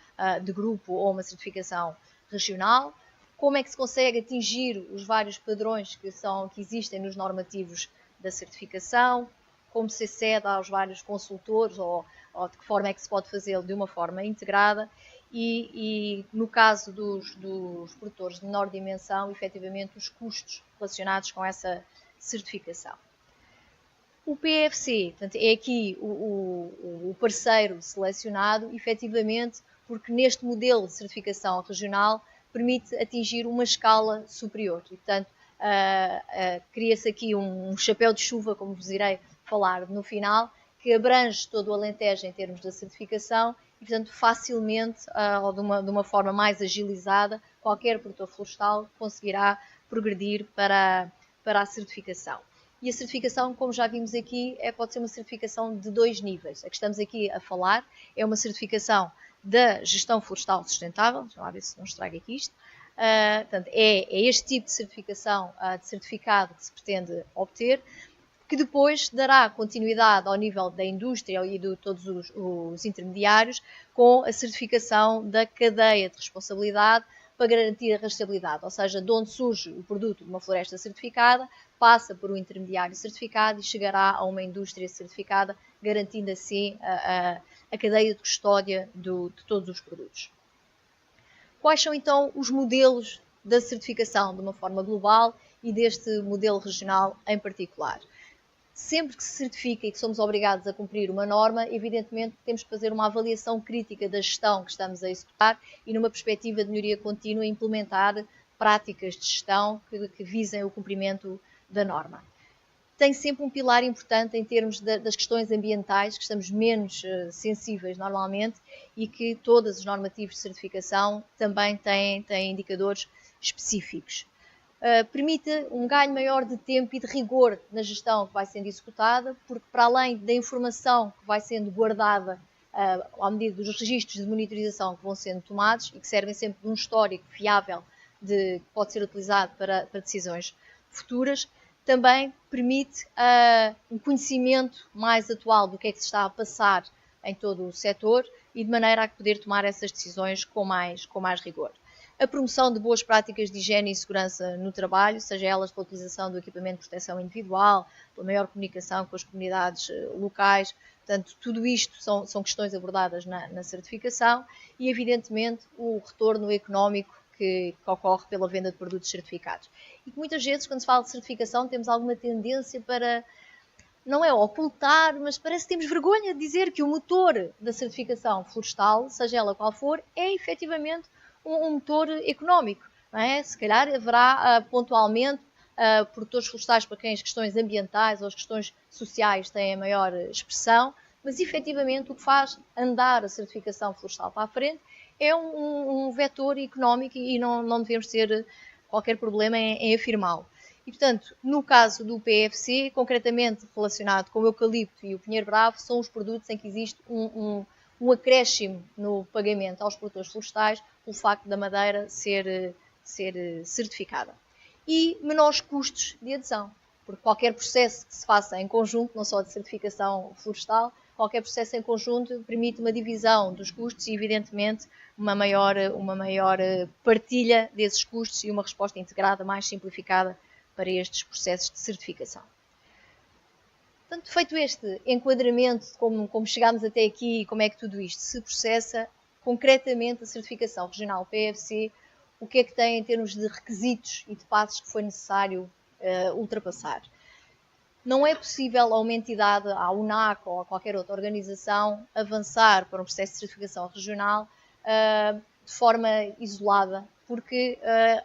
de grupo ou uma certificação regional. Como é que se consegue atingir os vários padrões que existem nos normativos da certificação, como se acede aos vários consultores ou de que forma é que se pode fazê-lo de uma forma integrada e no caso dos produtores de menor dimensão, efetivamente os custos relacionados com essa certificação. O PFC, portanto, é aqui o parceiro selecionado, efetivamente, porque neste modelo de certificação regional permite atingir uma escala superior. E, portanto, cria-se aqui um chapéu de chuva, como vos irei falar no final, que abrange todo o Alentejo em termos da certificação e, portanto, facilmente, ou de uma forma mais agilizada, qualquer produtor florestal conseguirá progredir para a certificação. E a certificação, como já vimos aqui, pode ser uma certificação de 2 níveis. A que estamos aqui a falar é uma certificação da gestão florestal sustentável. Deixa lá ver se não estraga aqui isto. Portanto, é este tipo de certificação, de certificado que se pretende obter. que depois dará continuidade ao nível da indústria e de todos os intermediários com a certificação da cadeia de responsabilidade para garantir a rastreabilidade, ou seja, de onde surge o produto de uma floresta certificada, passa por um intermediário certificado e chegará a uma indústria certificada, garantindo assim a cadeia de custódia de todos os produtos. Quais são então os modelos da certificação de uma forma global e deste modelo regional em particular? Sempre que se certifica e que somos obrigados a cumprir uma norma, evidentemente temos que fazer uma avaliação crítica da gestão que estamos a executar e numa perspectiva de melhoria contínua implementar práticas de gestão que visem o cumprimento da norma. Tem sempre um pilar importante em termos das questões ambientais, que estamos menos sensíveis normalmente e que todos os normativos de certificação também têm indicadores específicos. Permite um ganho maior de tempo e de rigor na gestão que vai sendo executada, porque para além da informação que vai sendo guardada à medida dos registros de monitorização que vão sendo tomados e que servem sempre de um histórico fiável que pode ser utilizado para decisões futuras, também permite um conhecimento mais atual do que é que se está a passar em todo o setor e de maneira a poder tomar essas decisões com mais rigor. A promoção de boas práticas de higiene e segurança no trabalho, seja elas pela utilização do equipamento de proteção individual, pela maior comunicação com as comunidades locais. Portanto, tudo isto são questões abordadas na certificação e, evidentemente, o retorno económico que ocorre pela venda de produtos certificados. E que muitas vezes, quando se fala de certificação, temos alguma tendência para, não é ocultar, mas parece que temos vergonha de dizer que o motor da certificação florestal, seja ela qual for, é efetivamente um motor económico. Não é? Se calhar haverá pontualmente produtores florestais para quem as questões ambientais ou as questões sociais têm a maior expressão, mas efetivamente o que faz andar a certificação florestal para a frente é um vetor económico e não devemos ter qualquer problema em afirmá-lo. E, portanto, no caso do PFC, concretamente relacionado com o eucalipto e o pinheiro bravo, são os produtos em que existe um acréscimo no pagamento aos produtores florestais pelo facto da madeira ser certificada. E menores custos de adesão, porque qualquer processo que se faça em conjunto, não só de certificação florestal, qualquer processo em conjunto permite uma divisão dos custos e, evidentemente, uma maior partilha desses custos e uma resposta integrada mais simplificada para estes processos de certificação. Portanto, feito este enquadramento de como chegámos até aqui e como é que tudo isto se processa, concretamente a certificação regional PFC, o que é que tem em termos de requisitos e de passos que foi necessário ultrapassar? Não é possível a uma entidade, à UNAC ou a qualquer outra organização, avançar para um processo de certificação regional de forma isolada, porque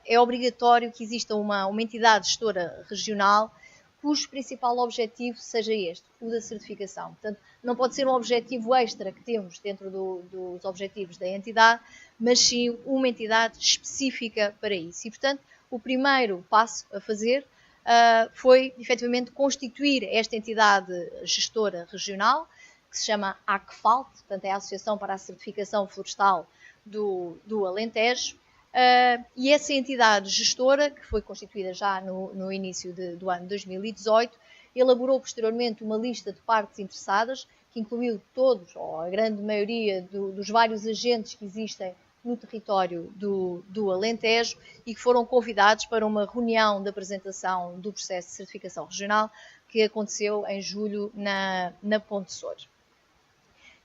é obrigatório que exista uma entidade gestora regional cujo principal objetivo seja este, o da certificação. Portanto, não pode ser um objetivo extra que temos dentro dos objetivos da entidade, mas sim uma entidade específica para isso. E, portanto, o primeiro passo a fazer foi, efetivamente, constituir esta entidade gestora regional, que se chama ACFALT, portanto, é a Associação para a Certificação Florestal do Alentejo. E essa entidade gestora, que foi constituída já no início do ano 2018, elaborou posteriormente uma lista de partes interessadas, que incluiu todos, ou a grande maioria dos vários agentes que existem no território do Alentejo e que foram convidados para uma reunião de apresentação do processo de certificação regional que aconteceu em julho na Ponte Sor.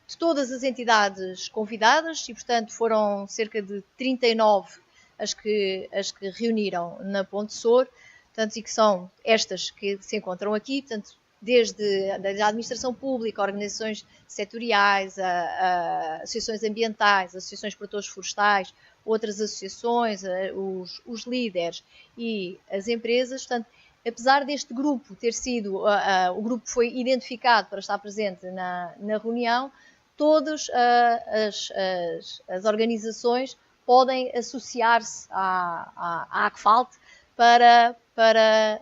De todas as entidades convidadas, e portanto foram cerca de 39 as que reuniram na Ponte Sor, portanto, e que são estas que se encontram aqui, portanto, desde a administração pública, organizações setoriais, associações ambientais, associações de produtores florestais, outras associações, os líderes e as empresas. Portanto, apesar deste grupo ter sido, o grupo foi identificado para estar presente na reunião, todas as organizações podem associar-se à ACFALT para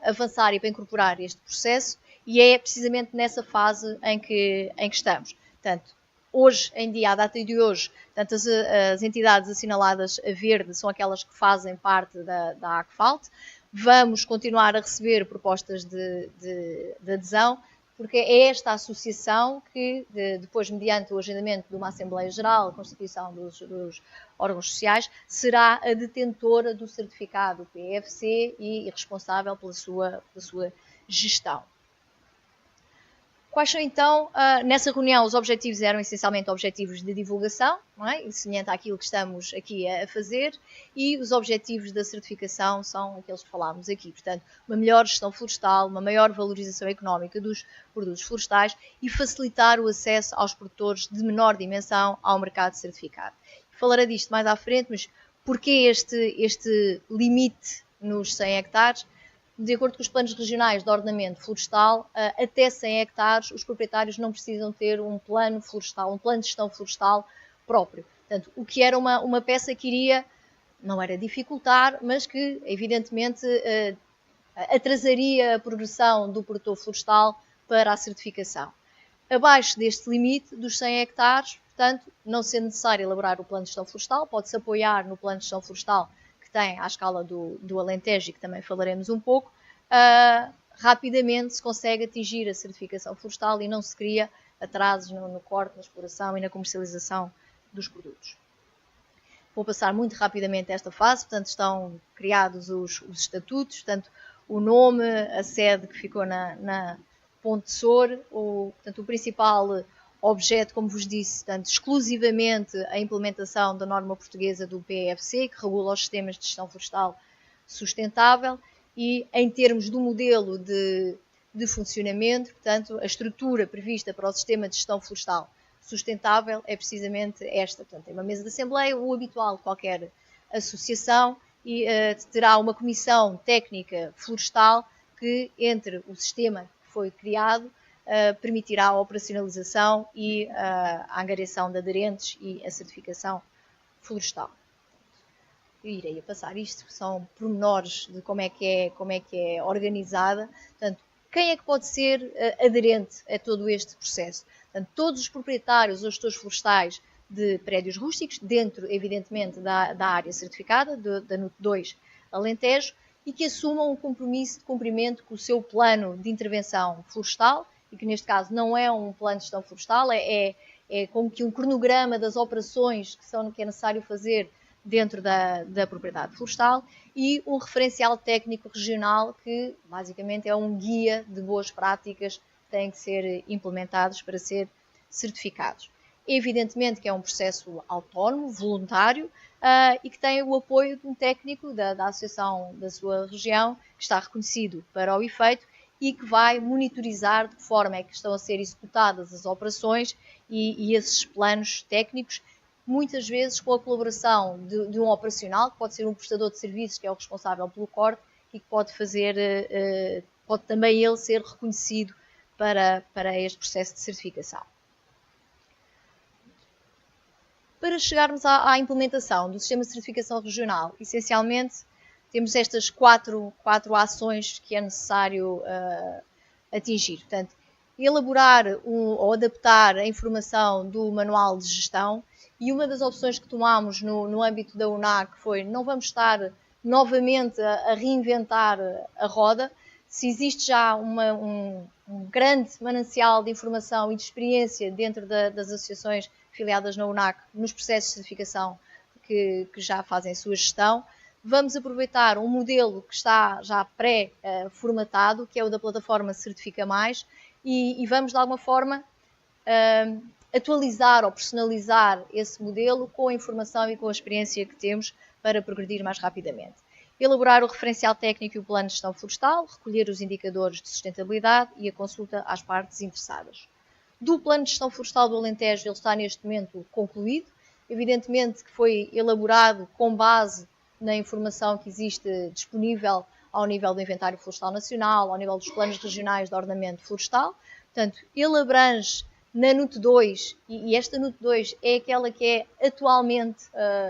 avançar e para incorporar este processo, e é precisamente nessa fase em que estamos. Portanto, hoje em dia, à data de hoje, portanto, as entidades assinaladas a verde são aquelas que fazem parte da ACFALT, vamos continuar a receber propostas de adesão, porque é esta associação que, depois, mediante o agendamento de uma Assembleia Geral, a constituição dos órgãos sociais, será a detentora do certificado PFC e responsável pela sua gestão. Quais são então, nessa reunião, os objetivos eram essencialmente objetivos de divulgação, não é? Semelhante àquilo que estamos aqui a fazer, e os objetivos da certificação são aqueles que falámos aqui. Portanto, uma melhor gestão florestal, uma maior valorização económica dos produtos florestais e facilitar o acesso aos produtores de menor dimensão ao mercado certificado. Falarei disto mais à frente, mas porquê este limite nos 100 hectares? De acordo com os planos regionais de ordenamento florestal, até 100 hectares os proprietários não precisam ter um plano florestal, um plano de gestão florestal próprio. Portanto, o que era uma peça que iria, não era dificultar, mas que evidentemente atrasaria a progressão do produtor florestal para a certificação. Abaixo deste limite, dos 100 hectares, portanto, não sendo necessário elaborar o plano de gestão florestal, pode-se apoiar no plano de gestão florestal tem à escala do Alentejo, e que também falaremos um pouco, rapidamente se consegue atingir a certificação florestal e não se cria atrasos no corte, na exploração e na comercialização dos produtos. Vou passar muito rapidamente esta fase, portanto estão criados os estatutos, portanto o nome, a sede que ficou na Ponte Sor, portanto o principal objeto, como vos disse, portanto, exclusivamente a implementação da norma portuguesa do PFC, que regula os sistemas de gestão florestal sustentável, e em termos do modelo de funcionamento, portanto, a estrutura prevista para o sistema de gestão florestal sustentável é precisamente esta. Portanto, tem uma mesa de assembleia, o habitual de qualquer associação, e terá uma comissão técnica florestal que, entre o sistema que foi criado, permitirá a operacionalização e a angariação de aderentes e a certificação florestal. Eu irei passar isto, são pormenores de como é que é organizada. Portanto, quem é que pode ser aderente a todo este processo? Portanto, todos os proprietários ou gestores florestais de prédios rústicos, dentro, evidentemente, da área certificada, da NUT 2 Alentejo, e que assumam um compromisso de cumprimento com o seu plano de intervenção florestal, e que neste caso não é um plano de gestão florestal, é como que um cronograma das operações que é necessário fazer dentro da propriedade florestal, e um referencial técnico regional que basicamente é um guia de boas práticas que têm que ser implementados para ser certificados. Evidentemente que é um processo autónomo, voluntário, e que tem o apoio de um técnico da associação da sua região, que está reconhecido para o efeito, e que vai monitorizar de que forma é que estão a ser executadas as operações e esses planos técnicos, muitas vezes com a colaboração de um operacional, que pode ser um prestador de serviços, que é o responsável pelo corte, e que pode também ele ser reconhecido para este processo de certificação. Para chegarmos à implementação do sistema de certificação regional, essencialmente temos estas quatro ações que é necessário atingir. Portanto, elaborar ou adaptar a informação do manual de gestão, e uma das opções que tomámos no âmbito da UNAC foi: não vamos estar novamente a reinventar a roda. Se existe já um grande manancial de informação e de experiência dentro das associações filiadas na UNAC nos processos de certificação que já fazem a sua gestão, vamos aproveitar um modelo que está já pré-formatado, que é o da plataforma Certifica Mais, e vamos de alguma forma atualizar ou personalizar esse modelo com a informação e com a experiência que temos para progredir mais rapidamente. Elaborar o referencial técnico e o plano de gestão florestal, recolher os indicadores de sustentabilidade e a consulta às partes interessadas. Do plano de gestão florestal do Alentejo, ele está neste momento concluído. Evidentemente que foi elaborado com base na informação que existe disponível ao nível do Inventário Florestal Nacional, ao nível dos planos regionais de ordenamento florestal. Portanto, ele abrange na NUT 2, e esta NUT 2 é aquela que é atualmente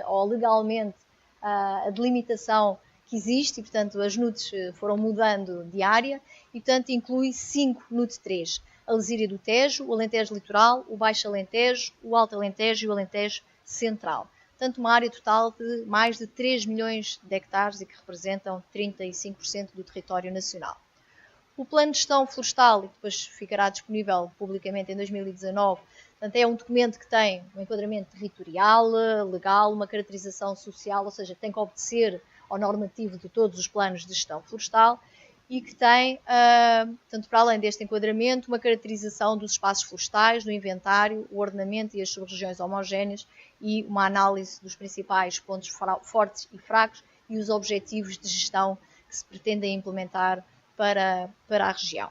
ou legalmente a delimitação que existe, e portanto as NUTs foram mudando de área, e portanto inclui 5 NUT 3. A Lesíria do Tejo, o Alentejo Litoral, o Baixo Alentejo, o Alto Alentejo e o Alentejo Central. portanto uma área total de mais de 3 milhões de hectares e que representam 35% do território nacional. O Plano de Gestão Florestal, que depois ficará disponível publicamente em 2019, portanto, é um documento que tem um enquadramento territorial, legal, uma caracterização social, ou seja, tem que obedecer ao normativo de todos os planos de gestão florestal e que tem, portanto, para além deste enquadramento, uma caracterização dos espaços florestais, do inventário, o ordenamento e as sub-regiões homogéneas e uma análise dos principais pontos fortes e fracos e os objetivos de gestão que se pretendem implementar para a região.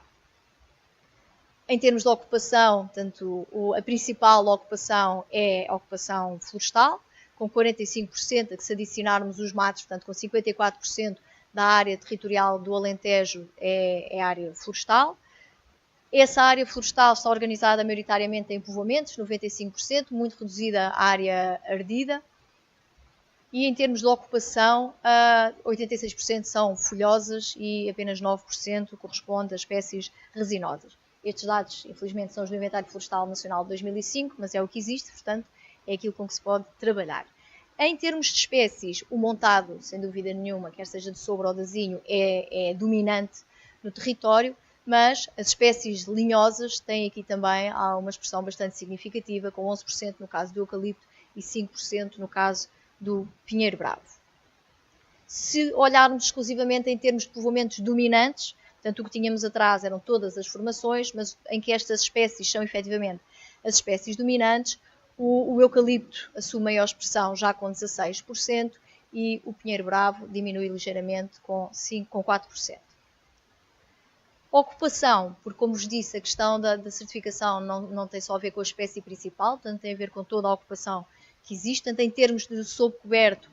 Em termos de ocupação, portanto, a principal ocupação é a ocupação florestal, com 45%, a que se adicionarmos os matos, portanto, com 54% da área territorial do Alentejo é área florestal. Essa área florestal está organizada maioritariamente em povoamentos, 95%, muito reduzida a área ardida. E em termos de ocupação, 86% são folhosas e apenas 9% corresponde a espécies resinosas. Estes dados, infelizmente, são os do Inventário Florestal Nacional de 2005, mas é o que existe, portanto, é aquilo com que se pode trabalhar. Em termos de espécies, o montado, sem dúvida nenhuma, quer seja de sobre ou de azinho, é dominante no território, mas as espécies linhosas têm aqui também uma expressão bastante significativa, com 11% no caso do eucalipto e 5% no caso do pinheiro bravo. Se olharmos exclusivamente em termos de povoamentos dominantes, portanto o que tínhamos atrás eram todas as formações, mas em que estas espécies são efetivamente as espécies dominantes, o eucalipto assume maior expressão já com 16% e o pinheiro bravo diminui ligeiramente com 4%. Ocupação, porque como vos disse, a questão da certificação não tem só a ver com a espécie principal, portanto tem a ver com toda a ocupação que existe. Portanto, em termos de sob coberto,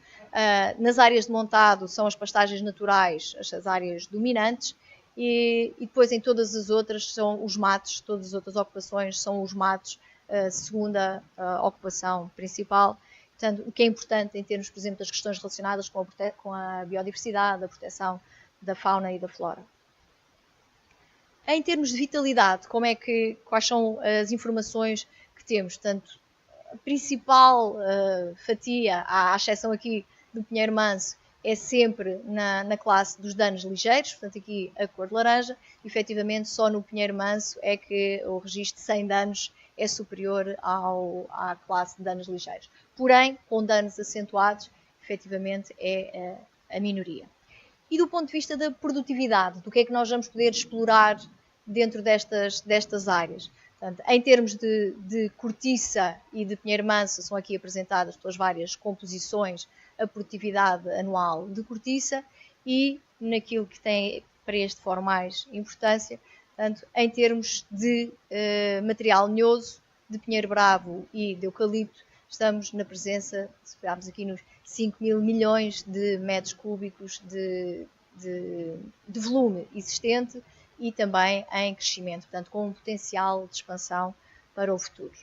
nas áreas de montado são as pastagens naturais as áreas dominantes e depois em todas as outras são os matos, todas as outras ocupações são os matos, segunda ocupação principal. Portanto, o que é importante em termos, por exemplo, das questões relacionadas com a biodiversidade, a proteção da fauna e da flora. Em termos de vitalidade, quais são as informações que temos? Portanto, a principal fatia, à exceção aqui do pinheiro manso, é sempre na classe dos danos ligeiros, portanto aqui a cor de laranja. Efetivamente, só no pinheiro manso é que o registro de 100 danos é superior à classe de danos ligeiros. Porém, com danos acentuados, efetivamente é a minoria. E do ponto de vista da produtividade, do que é que nós vamos poder explorar dentro destas áreas? Portanto, em termos de cortiça e de pinheiro manso, são aqui apresentadas pelas várias composições a produtividade anual de cortiça e naquilo que tem para este fórum mais importância, portanto, em termos de material lenhoso, de pinheiro bravo e de eucalipto, estamos na presença, se pegarmos aqui nos 5 mil milhões de metros cúbicos de volume existente e também em crescimento, portanto, com um potencial de expansão para o futuro.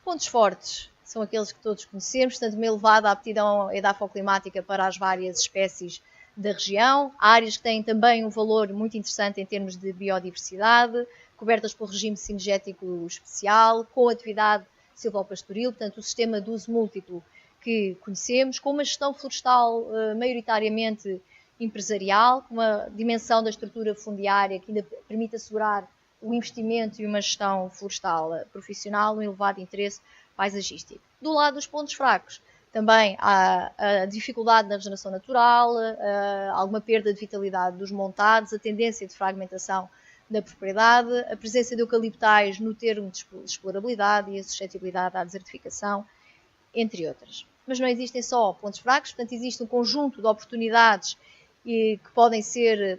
Pontos fortes são aqueles que todos conhecemos, portanto, uma elevada aptidão edafoclimática para as várias espécies da região, áreas que têm também um valor muito interessante em termos de biodiversidade, cobertas pelo regime cinegético especial, com atividade silvopastoril, portanto, o sistema de uso múltiplo que conhecemos, com uma gestão florestal maioritariamente empresarial, com uma dimensão da estrutura fundiária que ainda permite assegurar o investimento e uma gestão florestal profissional, um elevado interesse paisagístico. Do lado dos pontos fracos, também há a dificuldade na regeneração natural, alguma perda de vitalidade dos montados, a tendência de fragmentação da propriedade, a presença de eucaliptais no termo de explorabilidade e a suscetibilidade à desertificação, entre outras. Mas não existem só pontos fracos, portanto existe um conjunto de oportunidades que podem ser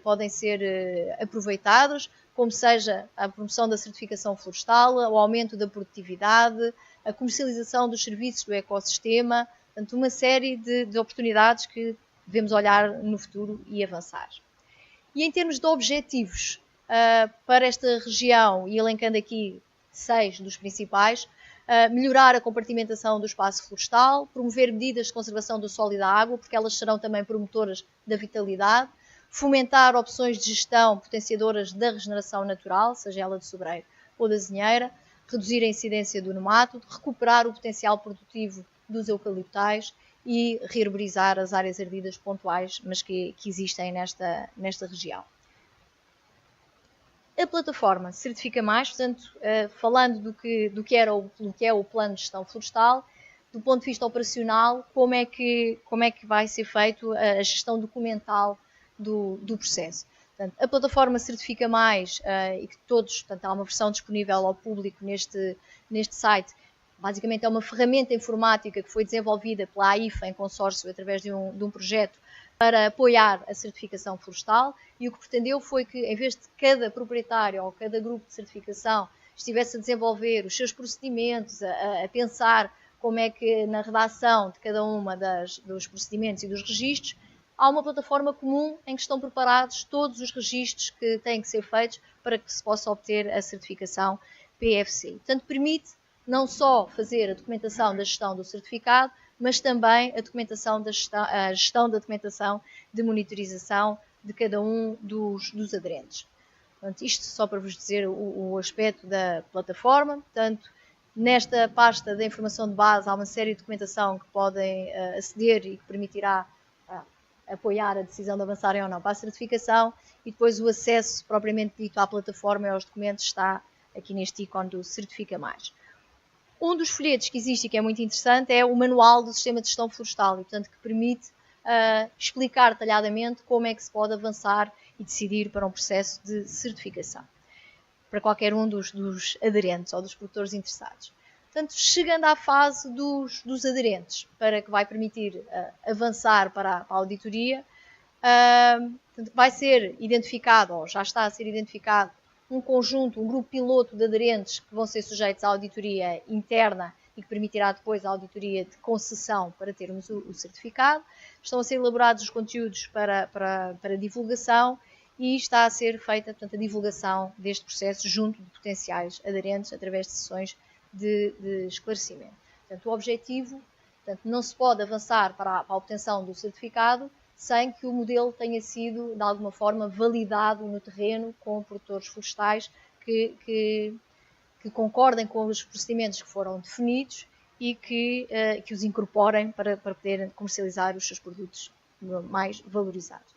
aproveitados, como seja a promoção da certificação florestal, o aumento da produtividade, a comercialização dos serviços do ecossistema, portanto uma série de oportunidades que devemos olhar no futuro e avançar. E em termos de objetivos para esta região, e elencando aqui 6 dos principais, melhorar a compartimentação do espaço florestal, promover medidas de conservação do solo e da água, porque elas serão também promotoras da vitalidade, fomentar opções de gestão potenciadoras da regeneração natural, seja ela de sobreiro ou da azinheira, reduzir a incidência do nemátodo, recuperar o potencial produtivo dos eucaliptais e rearborizar as áreas ardidas pontuais, mas que existem nesta região. A plataforma Certifica Mais, portanto, falando do que é o plano de gestão florestal, do ponto de vista operacional, como é que vai ser feito a gestão documental do processo. Portanto, a plataforma Certifica Mais, e que todos, portanto, há uma versão disponível ao público neste site, basicamente é uma ferramenta informática que foi desenvolvida pela AIFA em consórcio através de um projeto para apoiar a certificação florestal, e o que pretendeu foi que, em vez de cada proprietário ou cada grupo de certificação estivesse a desenvolver os seus procedimentos, a pensar como é que na redação de cada uma dos procedimentos e dos registros, há uma plataforma comum em que estão preparados todos os registros que têm que ser feitos para que se possa obter a certificação PEFC. Portanto, permite não só fazer a documentação da gestão do certificado, mas também a gestão da documentação de monitorização de cada um dos aderentes. Portanto, isto só para vos dizer o aspecto da plataforma. Portanto, nesta pasta da informação de base há uma série de documentação que podem aceder e que permitirá apoiar a decisão de avançarem ou não para a certificação, e depois o acesso propriamente dito à plataforma e aos documentos está aqui neste ícone do Certifica Mais. Um dos folhetos que existe e que é muito interessante é o Manual do Sistema de Gestão Florestal, e, portanto, que permite explicar detalhadamente como é que se pode avançar e decidir para um processo de certificação, para qualquer um dos aderentes ou dos produtores interessados. Portanto, chegando à fase dos aderentes, para que vai permitir avançar para a auditoria, vai ser identificado, ou já está a ser identificado, um grupo piloto de aderentes que vão ser sujeitos à auditoria interna e que permitirá depois a auditoria de concessão para termos o certificado. Estão a ser elaborados os conteúdos para divulgação e está a ser feita, portanto, a divulgação deste processo junto de potenciais aderentes através de sessões de esclarecimento. Portanto, o objetivo, não se pode avançar para a obtenção do certificado sem que o modelo tenha sido, de alguma forma, validado no terreno com produtores florestais que concordem com os procedimentos que foram definidos e que os incorporem para poderem comercializar os seus produtos mais valorizados.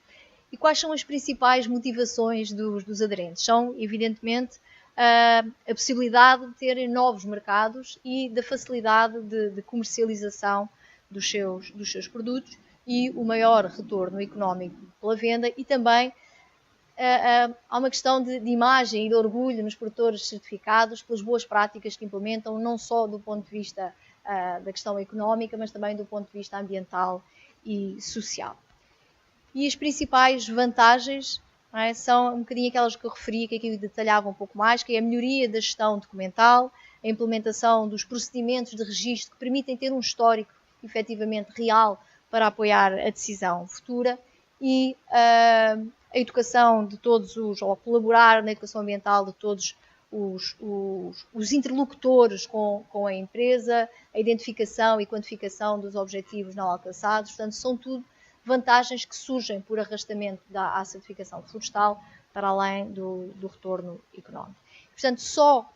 E quais são as principais motivações dos aderentes? São, evidentemente, a possibilidade de terem novos mercados e da facilidade de comercialização dos seus produtos e o maior retorno económico pela venda, e também há uma questão de imagem e de orgulho nos produtores certificados pelas boas práticas que implementam, não só do ponto de vista da questão económica, mas também do ponto de vista ambiental e social. E as principais vantagens são um bocadinho aquelas que eu referi, que aqui detalhava um pouco mais, que é a melhoria da gestão documental, a implementação dos procedimentos de registro que permitem ter um histórico efetivamente real para apoiar a decisão futura, e a educação de todos ou colaborar na educação ambiental de todos os interlocutores com a empresa, a identificação e quantificação dos objetivos não alcançados. Portanto, são tudo vantagens que surgem por arrastamento à certificação florestal para além do retorno económico. Portanto, só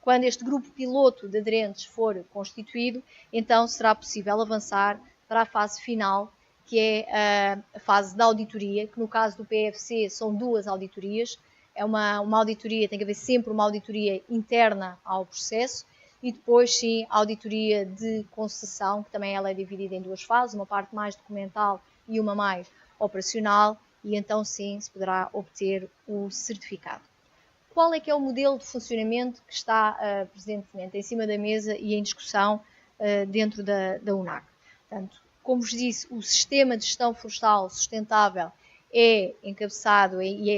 quando este grupo piloto de aderentes for constituído, então será possível avançar para a fase final, que é a fase da auditoria, que no caso do PEFC são 2 auditorias. É uma auditoria, tem que haver sempre uma auditoria interna ao processo, e depois sim a auditoria de concessão, que também ela é dividida em 2 fases, uma parte mais documental e uma mais operacional, e então sim se poderá obter o certificado. Qual é que é o modelo de funcionamento que está presentemente em cima da mesa e em discussão dentro da UNAC? Portanto, como vos disse, o sistema de gestão florestal sustentável é encabeçado e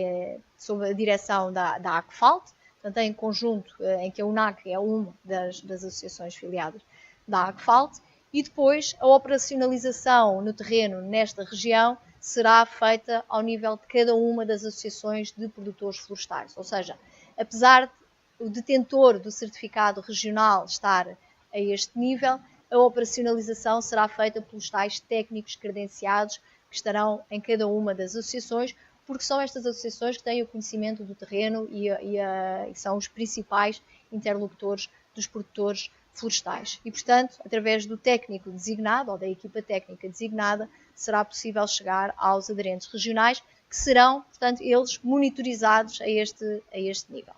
é sob a direção da ACFALT, portanto, em conjunto, em que a UNAC é uma das associações filiadas da ACFALT, e depois a operacionalização no terreno nesta região será feita ao nível de cada uma das associações de produtores florestais. Ou seja, apesar do detentor do certificado regional estar a este nível, a operacionalização será feita pelos tais técnicos credenciados que estarão em cada uma das associações, porque são estas associações que têm o conhecimento do terreno e são os principais interlocutores dos produtores florestais. E, portanto, através do técnico designado ou da equipa técnica designada, será possível chegar aos aderentes regionais, que serão, portanto, eles monitorizados a este nível.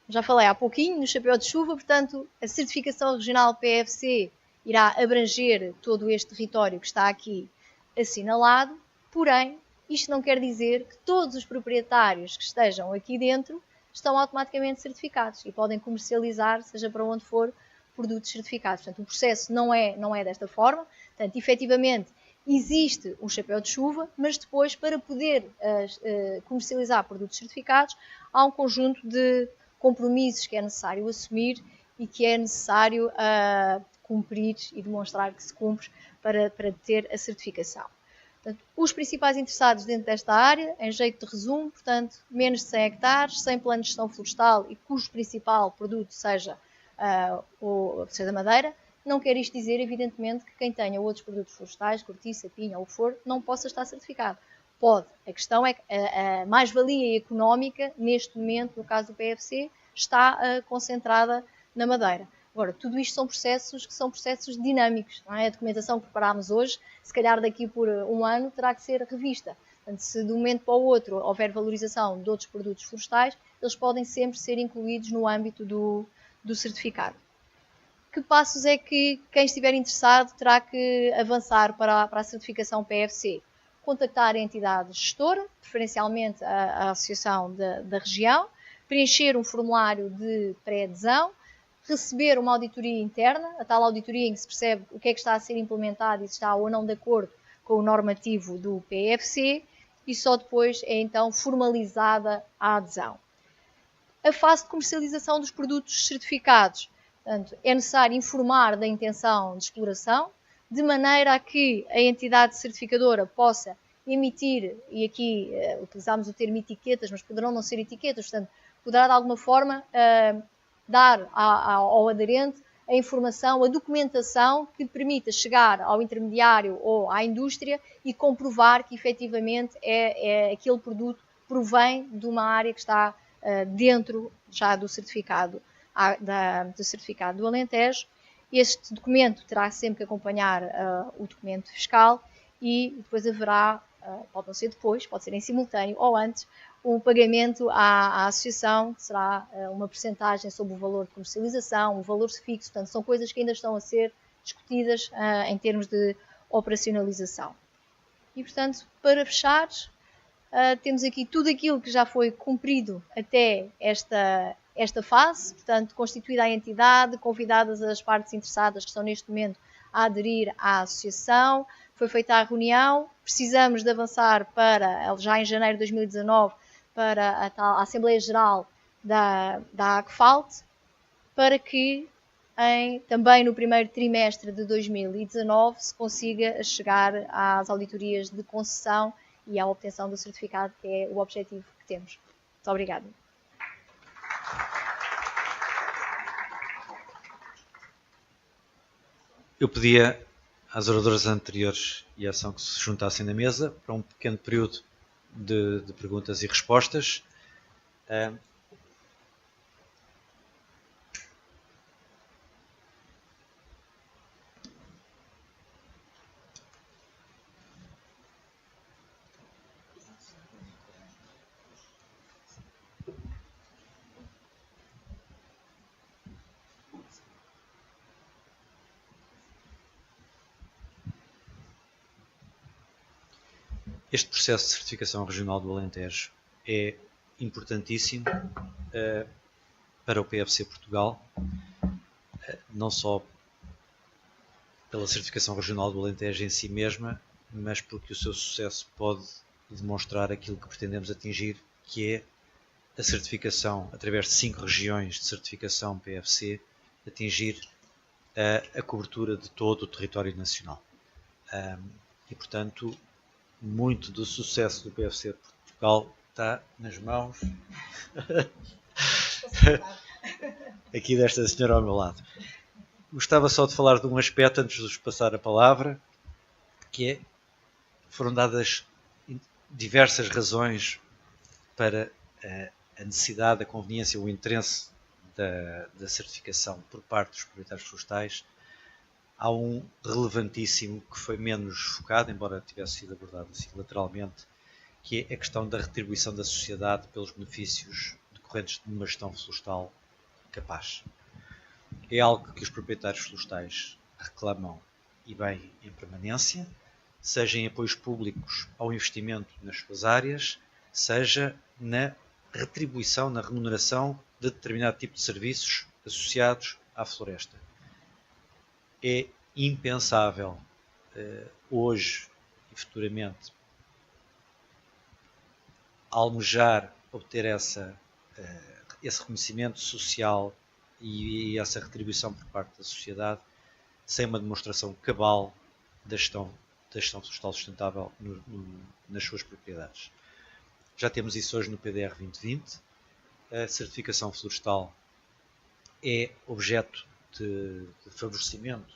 Já falei há pouquinho no chapéu de chuva, portanto, a certificação regional PEFC irá abranger todo este território que está aqui assinalado, porém, isto não quer dizer que todos os proprietários que estejam aqui dentro estão automaticamente certificados e podem comercializar, seja para onde for, produtos certificados. Portanto, o processo não é desta forma. Portanto, efetivamente, existe um chapéu de chuva, mas depois, para poder comercializar produtos certificados, há um conjunto de compromissos que é necessário assumir e que é necessário cumprir e demonstrar que se cumpre para ter a certificação. Portanto, os principais interessados dentro desta área, em jeito de resumo, portanto, menos de 100 hectares, sem plano de gestão florestal e cujo principal produto seja a madeira, não quer isto dizer, evidentemente, que quem tenha outros produtos florestais, cortiça, pinha ou o que for, não possa estar certificado. Pode. A questão é que a mais-valia económica, neste momento, no caso do PEFC, está concentrada na madeira. Agora, tudo isto são processos dinâmicos. Não é? A documentação que preparámos hoje, se calhar daqui por um ano, terá que ser revista. Portanto, se de um momento para o outro houver valorização de outros produtos florestais, eles podem sempre ser incluídos no âmbito do certificado. Que passos é que quem estiver interessado terá que avançar para a certificação PEFC? Contactar a entidade gestora, preferencialmente a associação da região, preencher um formulário de pré-adesão, receber uma auditoria interna, a tal auditoria em que se percebe o que é que está a ser implementado e se está ou não de acordo com o normativo do PEFC, e só depois é então formalizada a adesão. A fase de comercialização dos produtos certificados. Portanto, é necessário informar da intenção de exploração, de maneira a que a entidade certificadora possa emitir, e aqui utilizamos o termo etiquetas, mas poderão não ser etiquetas, portanto, poderá de alguma forma dar ao aderente a informação, a documentação que permita chegar ao intermediário ou à indústria e comprovar que efetivamente aquele produto provém de uma área que está dentro já do certificado do Alentejo. Este documento terá sempre que acompanhar o documento fiscal e depois haverá, pode não ser depois, pode ser em simultâneo ou antes, um pagamento à associação, que será uma percentagem sobre o valor de comercialização, o valor fixo, portanto são coisas que ainda estão a ser discutidas em termos de operacionalização. E portanto, para fechar, temos aqui tudo aquilo que já foi cumprido até esta fase, portanto, constituída a entidade, convidadas as partes interessadas que estão neste momento a aderir à associação, foi feita a reunião, precisamos de avançar para, já em janeiro de 2019, para a Assembleia Geral da ACFALT, para que também no primeiro trimestre de 2019 se consiga chegar às auditorias de concessão e à obtenção do certificado, que é o objetivo que temos. Muito obrigada. Eu pedia às oradoras anteriores e à ação que se juntassem na mesa para um pequeno período de perguntas e respostas. Este processo de certificação regional do Alentejo é importantíssimo para o PEFC Portugal, não só pela certificação regional do Alentejo em si mesma, mas porque o seu sucesso pode demonstrar aquilo que pretendemos atingir, que é a certificação, através de 5 regiões de certificação PEFC, atingir a cobertura de todo o território nacional. E, portanto, muito do sucesso do PEFC de Portugal está nas mãos aqui desta senhora ao meu lado. Gostava só de falar de um aspecto antes de vos passar a palavra, que é, foram dadas diversas razões para a necessidade, a conveniência, o interesse da certificação por parte dos proprietários florestais, há um relevantíssimo que foi menos focado, embora tivesse sido abordado assim lateralmente, que é a questão da retribuição da sociedade pelos benefícios decorrentes de uma gestão florestal capaz. É algo que os proprietários florestais reclamam, e bem, em permanência, seja em apoios públicos ao investimento nas suas áreas, seja na retribuição, na remuneração de determinado tipo de serviços associados à floresta. É impensável hoje e futuramente almejar obter esse reconhecimento social e essa retribuição por parte da sociedade sem uma demonstração cabal da gestão florestal sustentável nas suas propriedades. Já temos isso hoje no PDR 2020. A certificação florestal é objeto de favorecimento,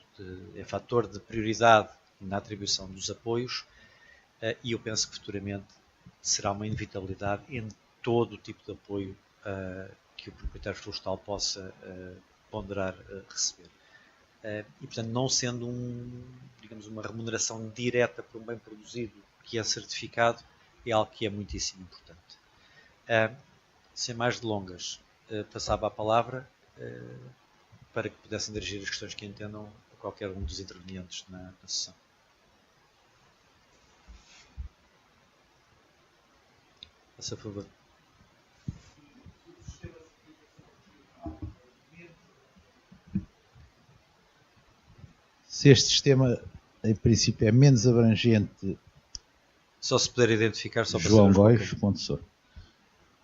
é fator de prioridade na atribuição dos apoios, e eu penso que futuramente será uma inevitabilidade em todo o tipo de apoio que o proprietário florestal possa ponderar receber. E, portanto, não sendo digamos, uma remuneração direta por um bem produzido que é certificado, é algo que é muitíssimo importante. Sem mais delongas, passava a palavra para que pudessem dirigir as questões que entendam a qualquer um dos intervenientes na sessão. Faça favor. Se este sistema, em princípio, é menos abrangente... Só se puder identificar, só para João Góis, Montessor.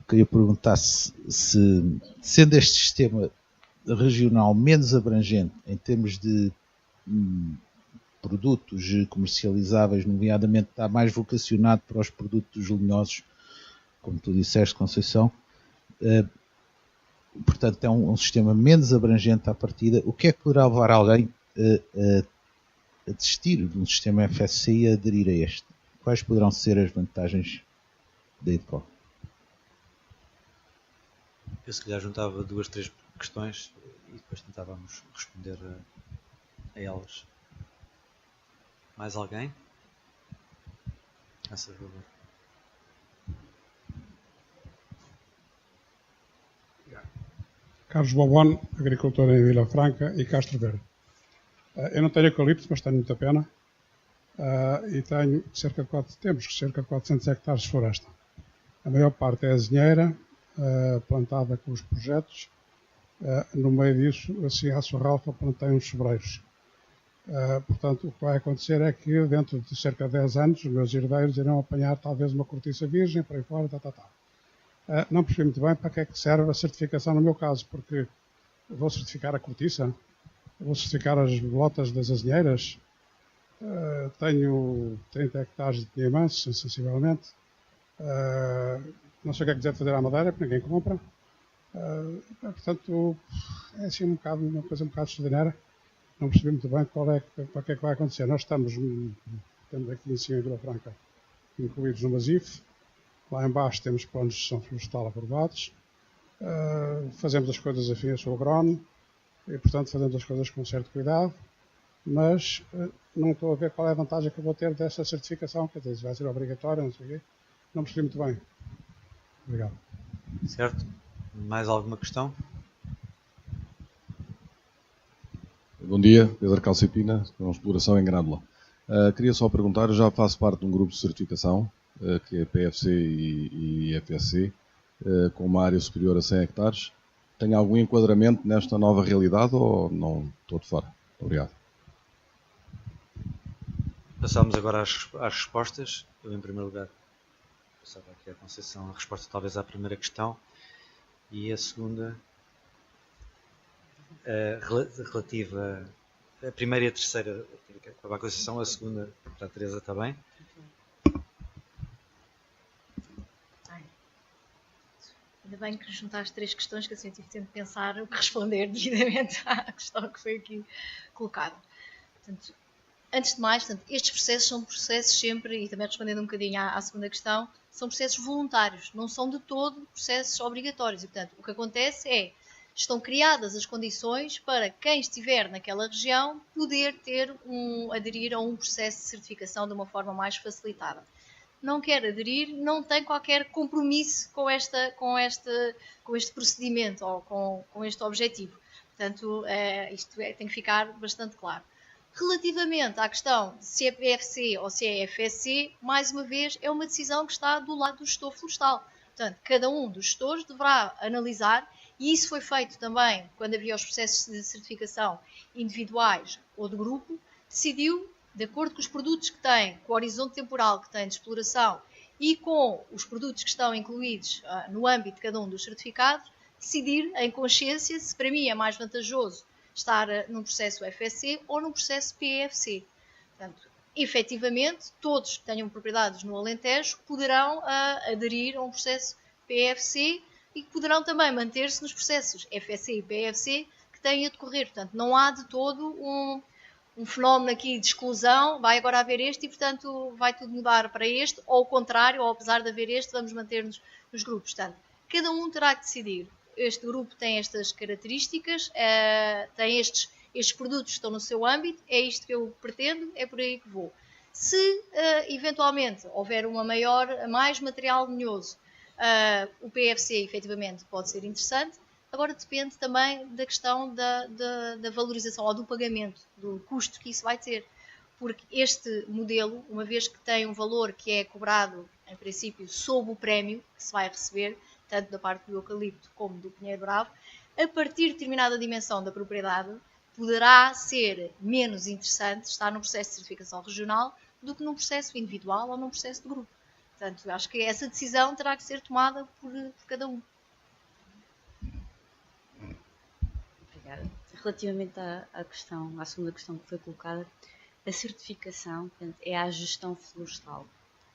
Queria perguntar se, sendo este sistema regional menos abrangente em termos de produtos comercializáveis, nomeadamente está mais vocacionado para os produtos lenhosos, como tu disseste, Conceição, portanto é um sistema menos abrangente à partida. O que é que poderá levar alguém a desistir de um sistema FSC e a aderir a este? Quais poderão ser as vantagens da EDCO? Eu se calhar juntava 2, 3 questões e depois tentávamos responder a elas. Mais alguém? A favor. Carlos Bobon, agricultor em Vila Franca e Castro Verde. Eu não tenho eucalipto, mas tenho muita pena. E tenho temos cerca de 400 hectares de floresta. A maior parte é azinheira, plantada com os projetos. No meio disso, assim, à surralfa, plantei uns sobreiros. Portanto, o que vai acontecer é que dentro de cerca de 10 anos, os meus herdeiros irão apanhar talvez uma cortiça virgem, para aí fora, Não percebi muito bem para que é que serve a certificação no meu caso, porque vou certificar a cortiça, vou certificar as lotas das azinheiras, tenho 30 hectares de pinheimanço, sensivelmente, não sei o que é que quiser fazer à madeira, porque ninguém compra, portanto, é assim uma coisa um bocado extraordinária, não percebi muito bem para que é que vai acontecer. Nós temos aqui em cima em Vila Franca, incluídos no MASIF. Lá embaixo temos planos de gestão florestal aprovados, fazemos as coisas afim, eu sou agrónomo, e portanto fazemos as coisas com certo cuidado, mas não estou a ver qual é a vantagem que eu vou ter desta certificação, quer dizer, vai ser obrigatória, não sei o quê, não percebi muito bem. Obrigado. Certo? Mais alguma questão? Bom dia, Pedro Calcipina, com exploração em Grândola. Queria só perguntar, eu já faço parte de um grupo de certificação, que é PFC e FSC, com uma área superior a 100 hectares. Tem algum enquadramento nesta nova realidade ou não estou de fora? Obrigado. Passamos agora às respostas. Eu, em primeiro lugar, passava aqui a Conceição a resposta talvez à primeira questão e a segunda relativa a primeira e a terceira para a Conceição, a segunda para a Teresa também. Ainda bem que juntaste 3 questões, que assim tive tempo de pensar o que responder devidamente à questão que foi aqui colocada. Portanto, antes de mais, estes processos são processos sempre, e também respondendo um bocadinho à segunda questão, são processos voluntários, não são de todo processos obrigatórios. E, portanto, o que acontece é, estão criadas as condições para quem estiver naquela região poder aderir a um processo de certificação de uma forma mais facilitada. Não quer aderir, não tem qualquer compromisso com este procedimento ou com este objetivo. Portanto, isto tem que ficar bastante claro. Relativamente à questão de se é PFC ou se é FSC, mais uma vez, é uma decisão que está do lado do gestor florestal. Portanto, cada um dos gestores deverá analisar, e isso foi feito também quando havia os processos de certificação individuais ou de grupo, decidiu, de acordo com os produtos que tem, com o horizonte temporal que tem de exploração e com os produtos que estão incluídos no âmbito de cada um dos certificados, decidir em consciência se para mim é mais vantajoso estar num processo FSC ou num processo PFC. Portanto, efetivamente, todos que tenham propriedades no Alentejo poderão aderir a um processo PFC e que poderão também manter-se nos processos FSC e PFC que têm a decorrer. Portanto, não há de todo um fenómeno aqui de exclusão, vai agora haver este e, portanto, vai tudo mudar para este, ou o contrário, ou apesar de haver este, vamos manter-nos nos grupos. Portanto, cada um terá que decidir. Este grupo tem estas características, tem estes produtos que estão no seu âmbito, é isto que eu pretendo, é por aí que vou. Se eventualmente houver mais material lenhoso, o PFC efetivamente pode ser interessante. Agora depende também da questão da valorização ou do pagamento, do custo que isso vai ter. Porque este modelo, uma vez que tem um valor que é cobrado, em princípio, sob o prémio que se vai receber, tanto da parte do eucalipto como do pinheiro bravo, a partir de determinada dimensão da propriedade, poderá ser menos interessante estar num processo de certificação regional do que num processo individual ou num processo de grupo. Portanto, acho que essa decisão terá que ser tomada por cada um. Obrigada. Relativamente à segunda questão que foi colocada, a certificação, portanto, é a gestão florestal.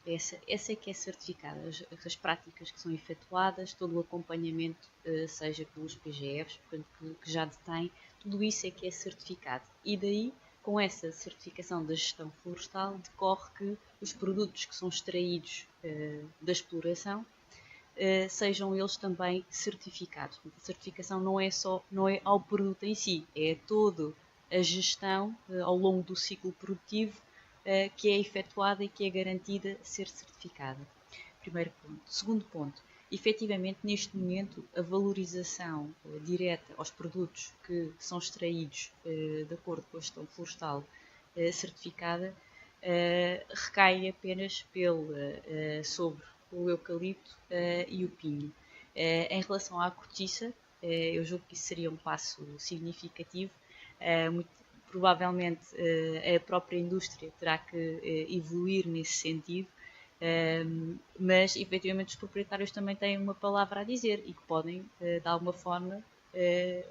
Essa é que é certificada, as práticas que são efetuadas, todo o acompanhamento, seja pelos PGFs, portanto, que já detém, tudo isso é que é certificado. E daí, com essa certificação da gestão florestal, decorre que os produtos que são extraídos da exploração sejam eles também certificados. A certificação não é ao produto em si, é toda a gestão ao longo do ciclo produtivo que é efetuada e que é garantida ser certificada. Primeiro ponto. Segundo ponto, efetivamente neste momento a valorização direta aos produtos que são extraídos de acordo com a gestão florestal certificada recai apenas sobre o eucalipto e o pinho. Em relação à cortiça, eu julgo que isso seria um passo significativo. Provavelmente a própria indústria terá que evoluir nesse sentido, mas efetivamente os proprietários também têm uma palavra a dizer e que podem, de alguma forma,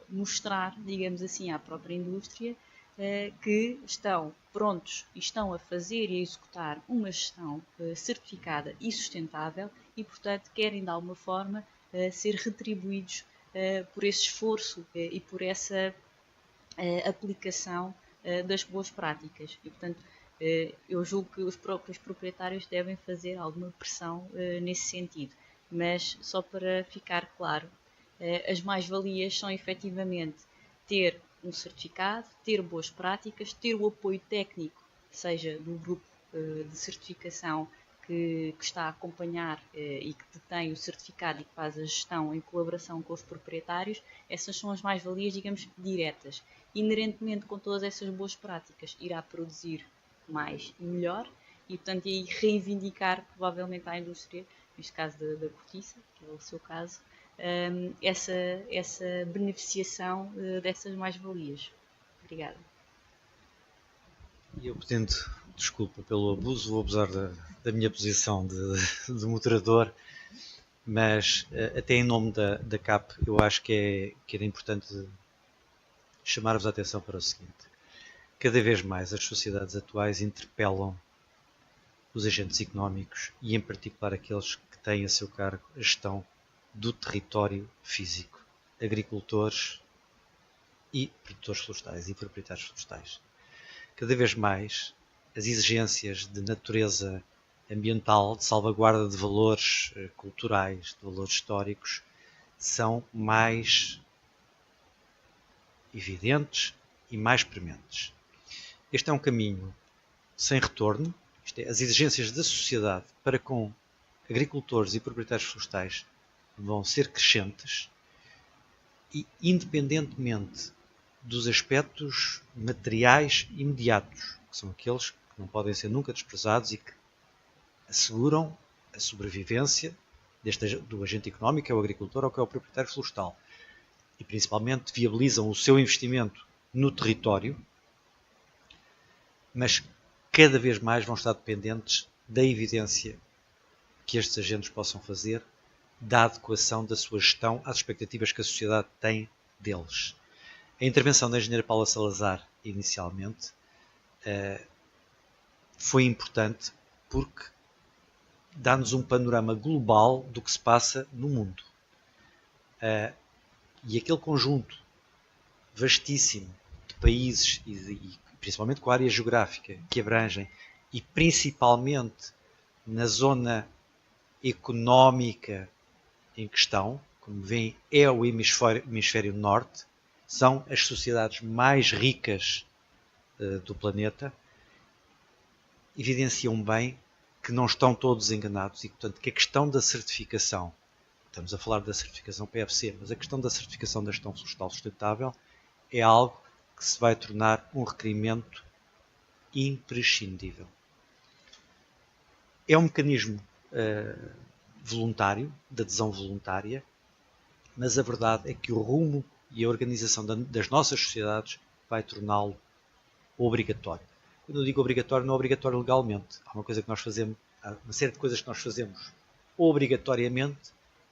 mostrar, digamos assim, à própria indústria que estão prontos e estão a fazer e a executar uma gestão certificada e sustentável e, portanto, querem de alguma forma ser retribuídos por esse esforço e por essa aplicação das boas práticas. E, portanto, eu julgo que os próprios proprietários devem fazer alguma pressão nesse sentido. Mas, só para ficar claro, as mais-valias são efetivamente ter um certificado, ter boas práticas, ter o apoio técnico, seja do grupo de certificação que está a acompanhar e que detém o certificado e que faz a gestão em colaboração com os proprietários. Essas são as mais-valias, digamos, diretas. Inerentemente, com todas essas boas práticas, irá produzir mais e melhor e, portanto, aí reivindicar provavelmente à indústria, neste caso da cortiça, que é o seu caso, essa beneficiação dessas mais-valias. Obrigada. E eu pedindo desculpa pelo abuso, vou abusar da minha posição de moderador, mas até em nome da CAP eu acho que era importante chamar-vos a atenção para o seguinte. Cada vez mais as sociedades atuais interpelam os agentes económicos e em particular aqueles que têm a seu cargo a gestão do território físico, agricultores e produtores florestais e proprietários florestais. Cada vez mais as exigências de natureza ambiental, de salvaguarda de valores culturais, de valores históricos, são mais evidentes e mais prementes. Este é um caminho sem retorno, isto é, as exigências da sociedade para com agricultores e proprietários florestais vão ser crescentes e, independentemente dos aspectos materiais imediatos, que são aqueles que não podem ser nunca desprezados e que asseguram a sobrevivência do agente económico, que é o agricultor ou que é o proprietário florestal, e principalmente viabilizam o seu investimento no território, mas cada vez mais vão estar dependentes da evidência que estes agentes possam fazer, da adequação da sua gestão às expectativas que a sociedade tem deles. A intervenção da engenheira Paula Salazar, inicialmente, foi importante porque dá-nos um panorama global do que se passa no mundo. E aquele conjunto vastíssimo de países, e principalmente com a área geográfica que abrangem, e principalmente na zona económica em questão, como veem, é o hemisfério norte, são as sociedades mais ricas do planeta, evidenciam bem que não estão todos enganados e, portanto, que a questão da certificação, estamos a falar da certificação PFC, mas a questão da certificação da gestão florestal sustentável é algo que se vai tornar um requerimento imprescindível. É um mecanismo voluntário, de adesão voluntária, mas a verdade é que o rumo e a organização das nossas sociedades vai torná-lo obrigatório. Quando eu digo obrigatório, não é obrigatório legalmente. Há uma coisa que nós fazemos, há uma série de coisas que nós fazemos obrigatoriamente,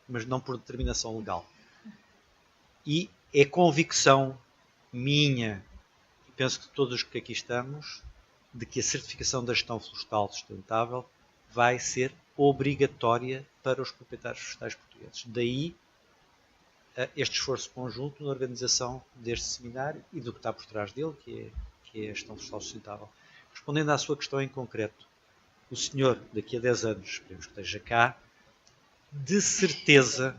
mas não por determinação legal. E é convicção minha, e penso que todos que aqui estamos, de que a certificação da gestão florestal sustentável vai ser obrigatória para os proprietários florestais portugueses. Daí este esforço conjunto na organização deste seminário e do que está por trás dele, que é a gestão florestal sustentável. Respondendo à sua questão em concreto, o senhor, daqui a 10 anos, esperemos que esteja cá, de certeza,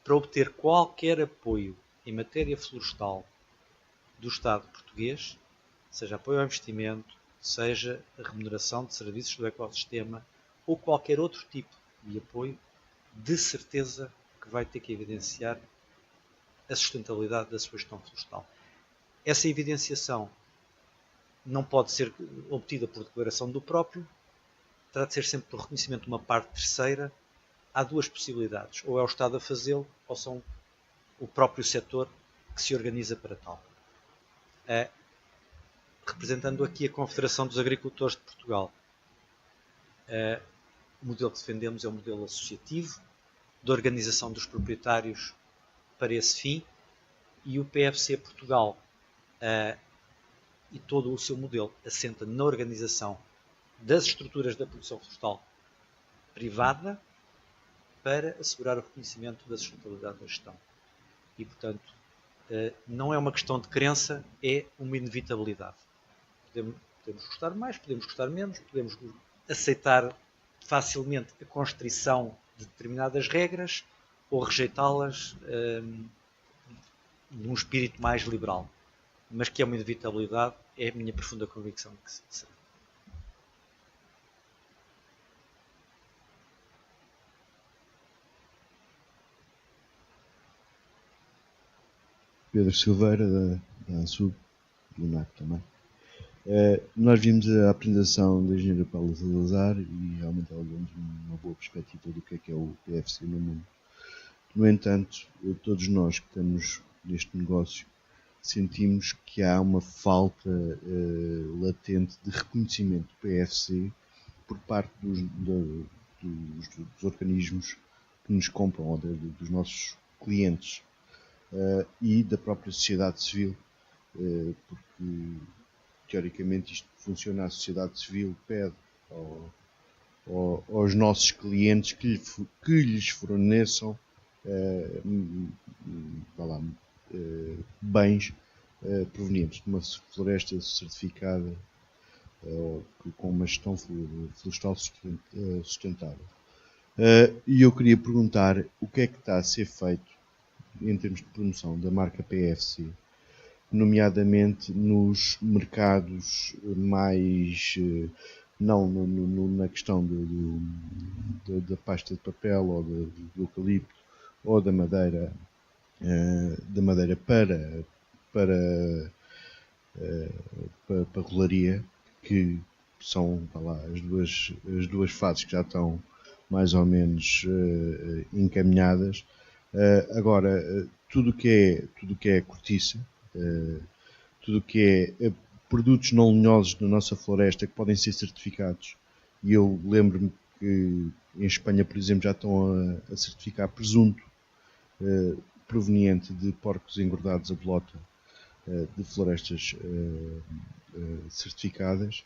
para obter qualquer apoio em matéria florestal do Estado português, seja apoio ao investimento, seja a remuneração de serviços do ecossistema ou qualquer outro tipo de apoio, de certeza que vai ter que evidenciar a sustentabilidade da sua gestão florestal. Essa evidenciação não pode ser obtida por declaração do próprio, terá de ser sempre por reconhecimento de uma parte terceira. Há duas possibilidades, ou é o Estado a fazê-lo, ou são o próprio setor que se organiza para tal. Representando aqui a Confederação dos Agricultores de Portugal, o modelo que defendemos é um modelo associativo, de organização dos proprietários para esse fim, e o PFC Portugal e todo o seu modelo assenta na organização das estruturas da produção florestal privada para assegurar o reconhecimento da sustentabilidade da gestão. E, portanto, não é uma questão de crença, é uma inevitabilidade. Podemos gostar mais, podemos gostar menos, podemos aceitar facilmente a constrição de determinadas regras ou rejeitá-las num espírito mais liberal. Mas que é uma inevitabilidade, é a minha profunda convicção que será. Pedro Silveira, da ANSUB, do NAC também. Nós vimos a apresentação da engenheira Paula Salazar e realmente ela deu-nos uma boa perspectiva do que é o PFC no mundo. No entanto, todos nós que estamos neste negócio sentimos que há uma falta latente de reconhecimento do PFC por parte dos organismos que nos compram, ou dos nossos clientes, e da própria sociedade civil, porque teoricamente isto funciona, a sociedade civil pede aos nossos clientes que lhes forneçam bens provenientes de uma floresta certificada com uma gestão florestal sustentável. E eu queria perguntar o que é que está a ser feito em termos de promoção da marca PFC, nomeadamente nos mercados mais, não na questão da pasta de papel ou do eucalipto ou da madeira para rolaria, que são as duas fases que já estão mais ou menos encaminhadas. Agora, tudo que é cortiça, tudo que é produtos não lenhosos da nossa floresta que podem ser certificados, e eu lembro-me que em Espanha, por exemplo, já estão a certificar presunto proveniente de porcos engordados a bolota de florestas certificadas,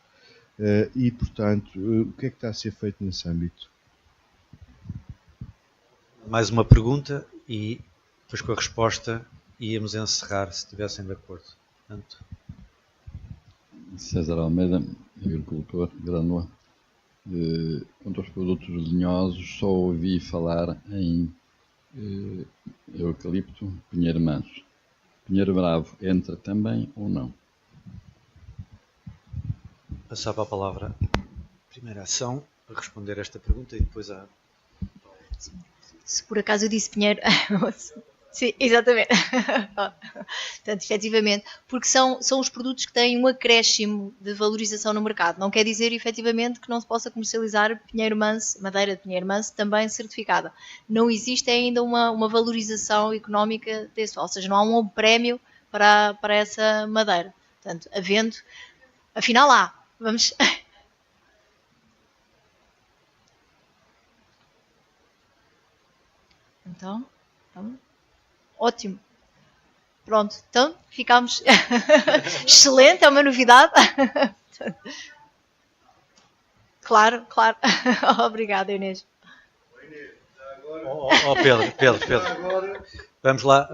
e portanto, o que é que está a ser feito nesse âmbito? Mais uma pergunta e depois com a resposta íamos encerrar, se estivessem de acordo. Portanto, César Almeida, agricultor, Grândola. Quanto aos produtos linhosos, só ouvi falar em eucalipto, pinheiro manso. Pinheiro bravo entra também ou não? passava a palavra, primeira ação, a responder esta pergunta e depois a... Se por acaso eu disse pinheiro... Sim, exatamente. Portanto, efetivamente, porque são os produtos que têm um acréscimo de valorização no mercado. Não quer dizer, efetivamente, que não se possa comercializar pinheiro manso, madeira de pinheiro manso, também certificada. Não existe ainda uma valorização económica desse, ou seja, não há um prémio para essa madeira. Portanto, havendo... Afinal, há. Vamos... Então, vamos... Ótimo. Pronto, então ficamos. Excelente, é uma novidade. Claro, claro. Obrigada, Inês. Oh, Pedro. Vamos lá.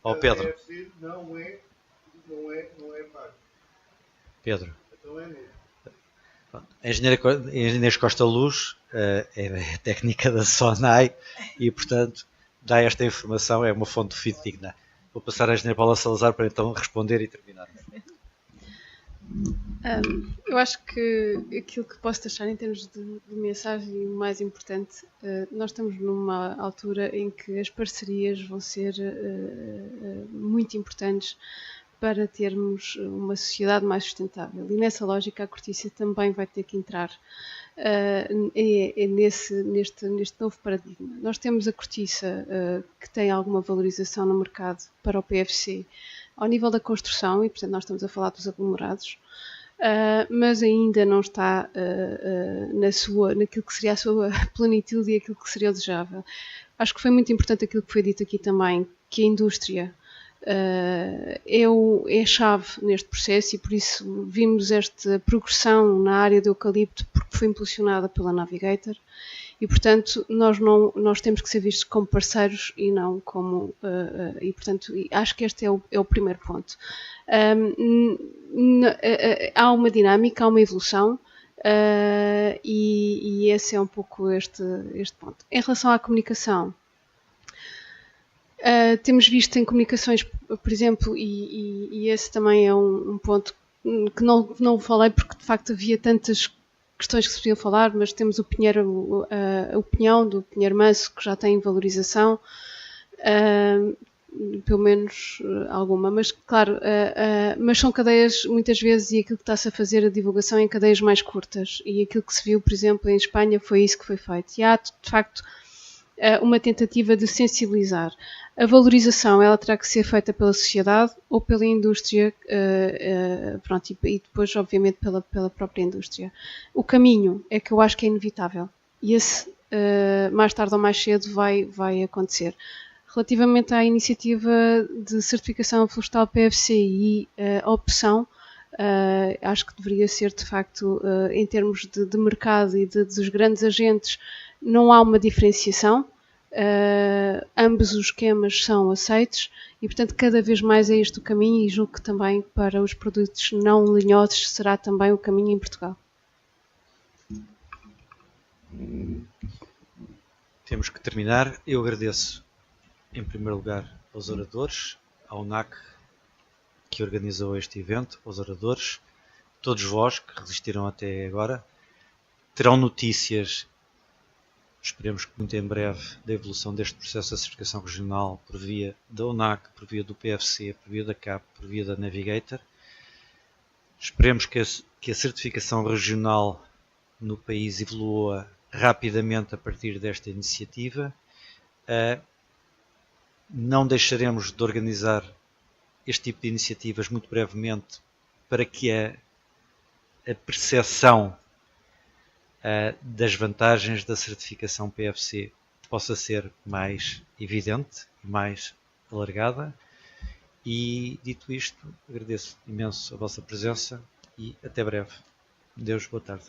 Oh, Pedro. Não é pago. Pedro. A engenheira Costa Luz é técnica da SONAI e, portanto, dá esta informação, é uma fonte fidedigna. Vou passar à engenheira Paula Salazar para então responder e terminar. Eu acho que aquilo que posso deixar em termos de mensagem, o mais importante, nós estamos numa altura em que as parcerias vão ser muito importantes para termos uma sociedade mais sustentável. E nessa lógica a cortiça também vai ter que entrar neste novo paradigma. Nós temos a cortiça que tem alguma valorização no mercado para o PFC ao nível da construção, e portanto nós estamos a falar dos aglomerados, mas ainda não está naquilo que seria a sua plenitude e aquilo que seria o desejável. Acho que foi muito importante aquilo que foi dito aqui também, que a indústria é chave neste processo, e por isso vimos esta progressão na área do eucalipto porque foi impulsionada pela Navigator, e portanto nós temos que ser vistos como parceiros e não como e portanto acho que este é o primeiro ponto. Há uma dinâmica, há uma evolução, e esse é um pouco este ponto. Em relação à comunicação, temos visto em comunicações, por exemplo, e esse também é um ponto que não falei porque de facto havia tantas questões que se podiam falar, mas temos o pinheiro, o pinhão do pinheiro manso, que já tem valorização, pelo menos alguma, mas claro, mas são cadeias muitas vezes, e aquilo que está-se a fazer a divulgação em cadeias mais curtas, e aquilo que se viu, por exemplo, em Espanha foi isso que foi feito, e há de facto uma tentativa de sensibilizar. A valorização ela terá que ser feita pela sociedade ou pela indústria, pronto, e depois obviamente pela própria indústria. O caminho é que eu acho que é inevitável, e esse mais tarde ou mais cedo vai acontecer. Relativamente à iniciativa de certificação florestal PFC e a opção, acho que deveria ser de facto, em termos de mercado e dos grandes agentes, não há uma diferenciação. Ambos os esquemas são aceitos e, portanto, cada vez mais é este o caminho, e julgo que também para os produtos não lenhosos será também o caminho em Portugal. Temos que terminar. Eu agradeço em primeiro lugar, aos oradores, ao NAC que organizou este evento, aos oradores, todos vós que resistiram até agora. Terão notícias, esperemos que muito em breve, da evolução deste processo de certificação regional por via da ONAC, por via do PFC, por via da CAP, por via da Navigator. Esperemos que a certificação regional no país evolua rapidamente a partir desta iniciativa. Não deixaremos de organizar este tipo de iniciativas muito brevemente para que a percepção das vantagens da certificação PFC possa ser mais evidente, mais alargada. E, dito isto, agradeço imenso a vossa presença e até breve. Deus, boa tarde.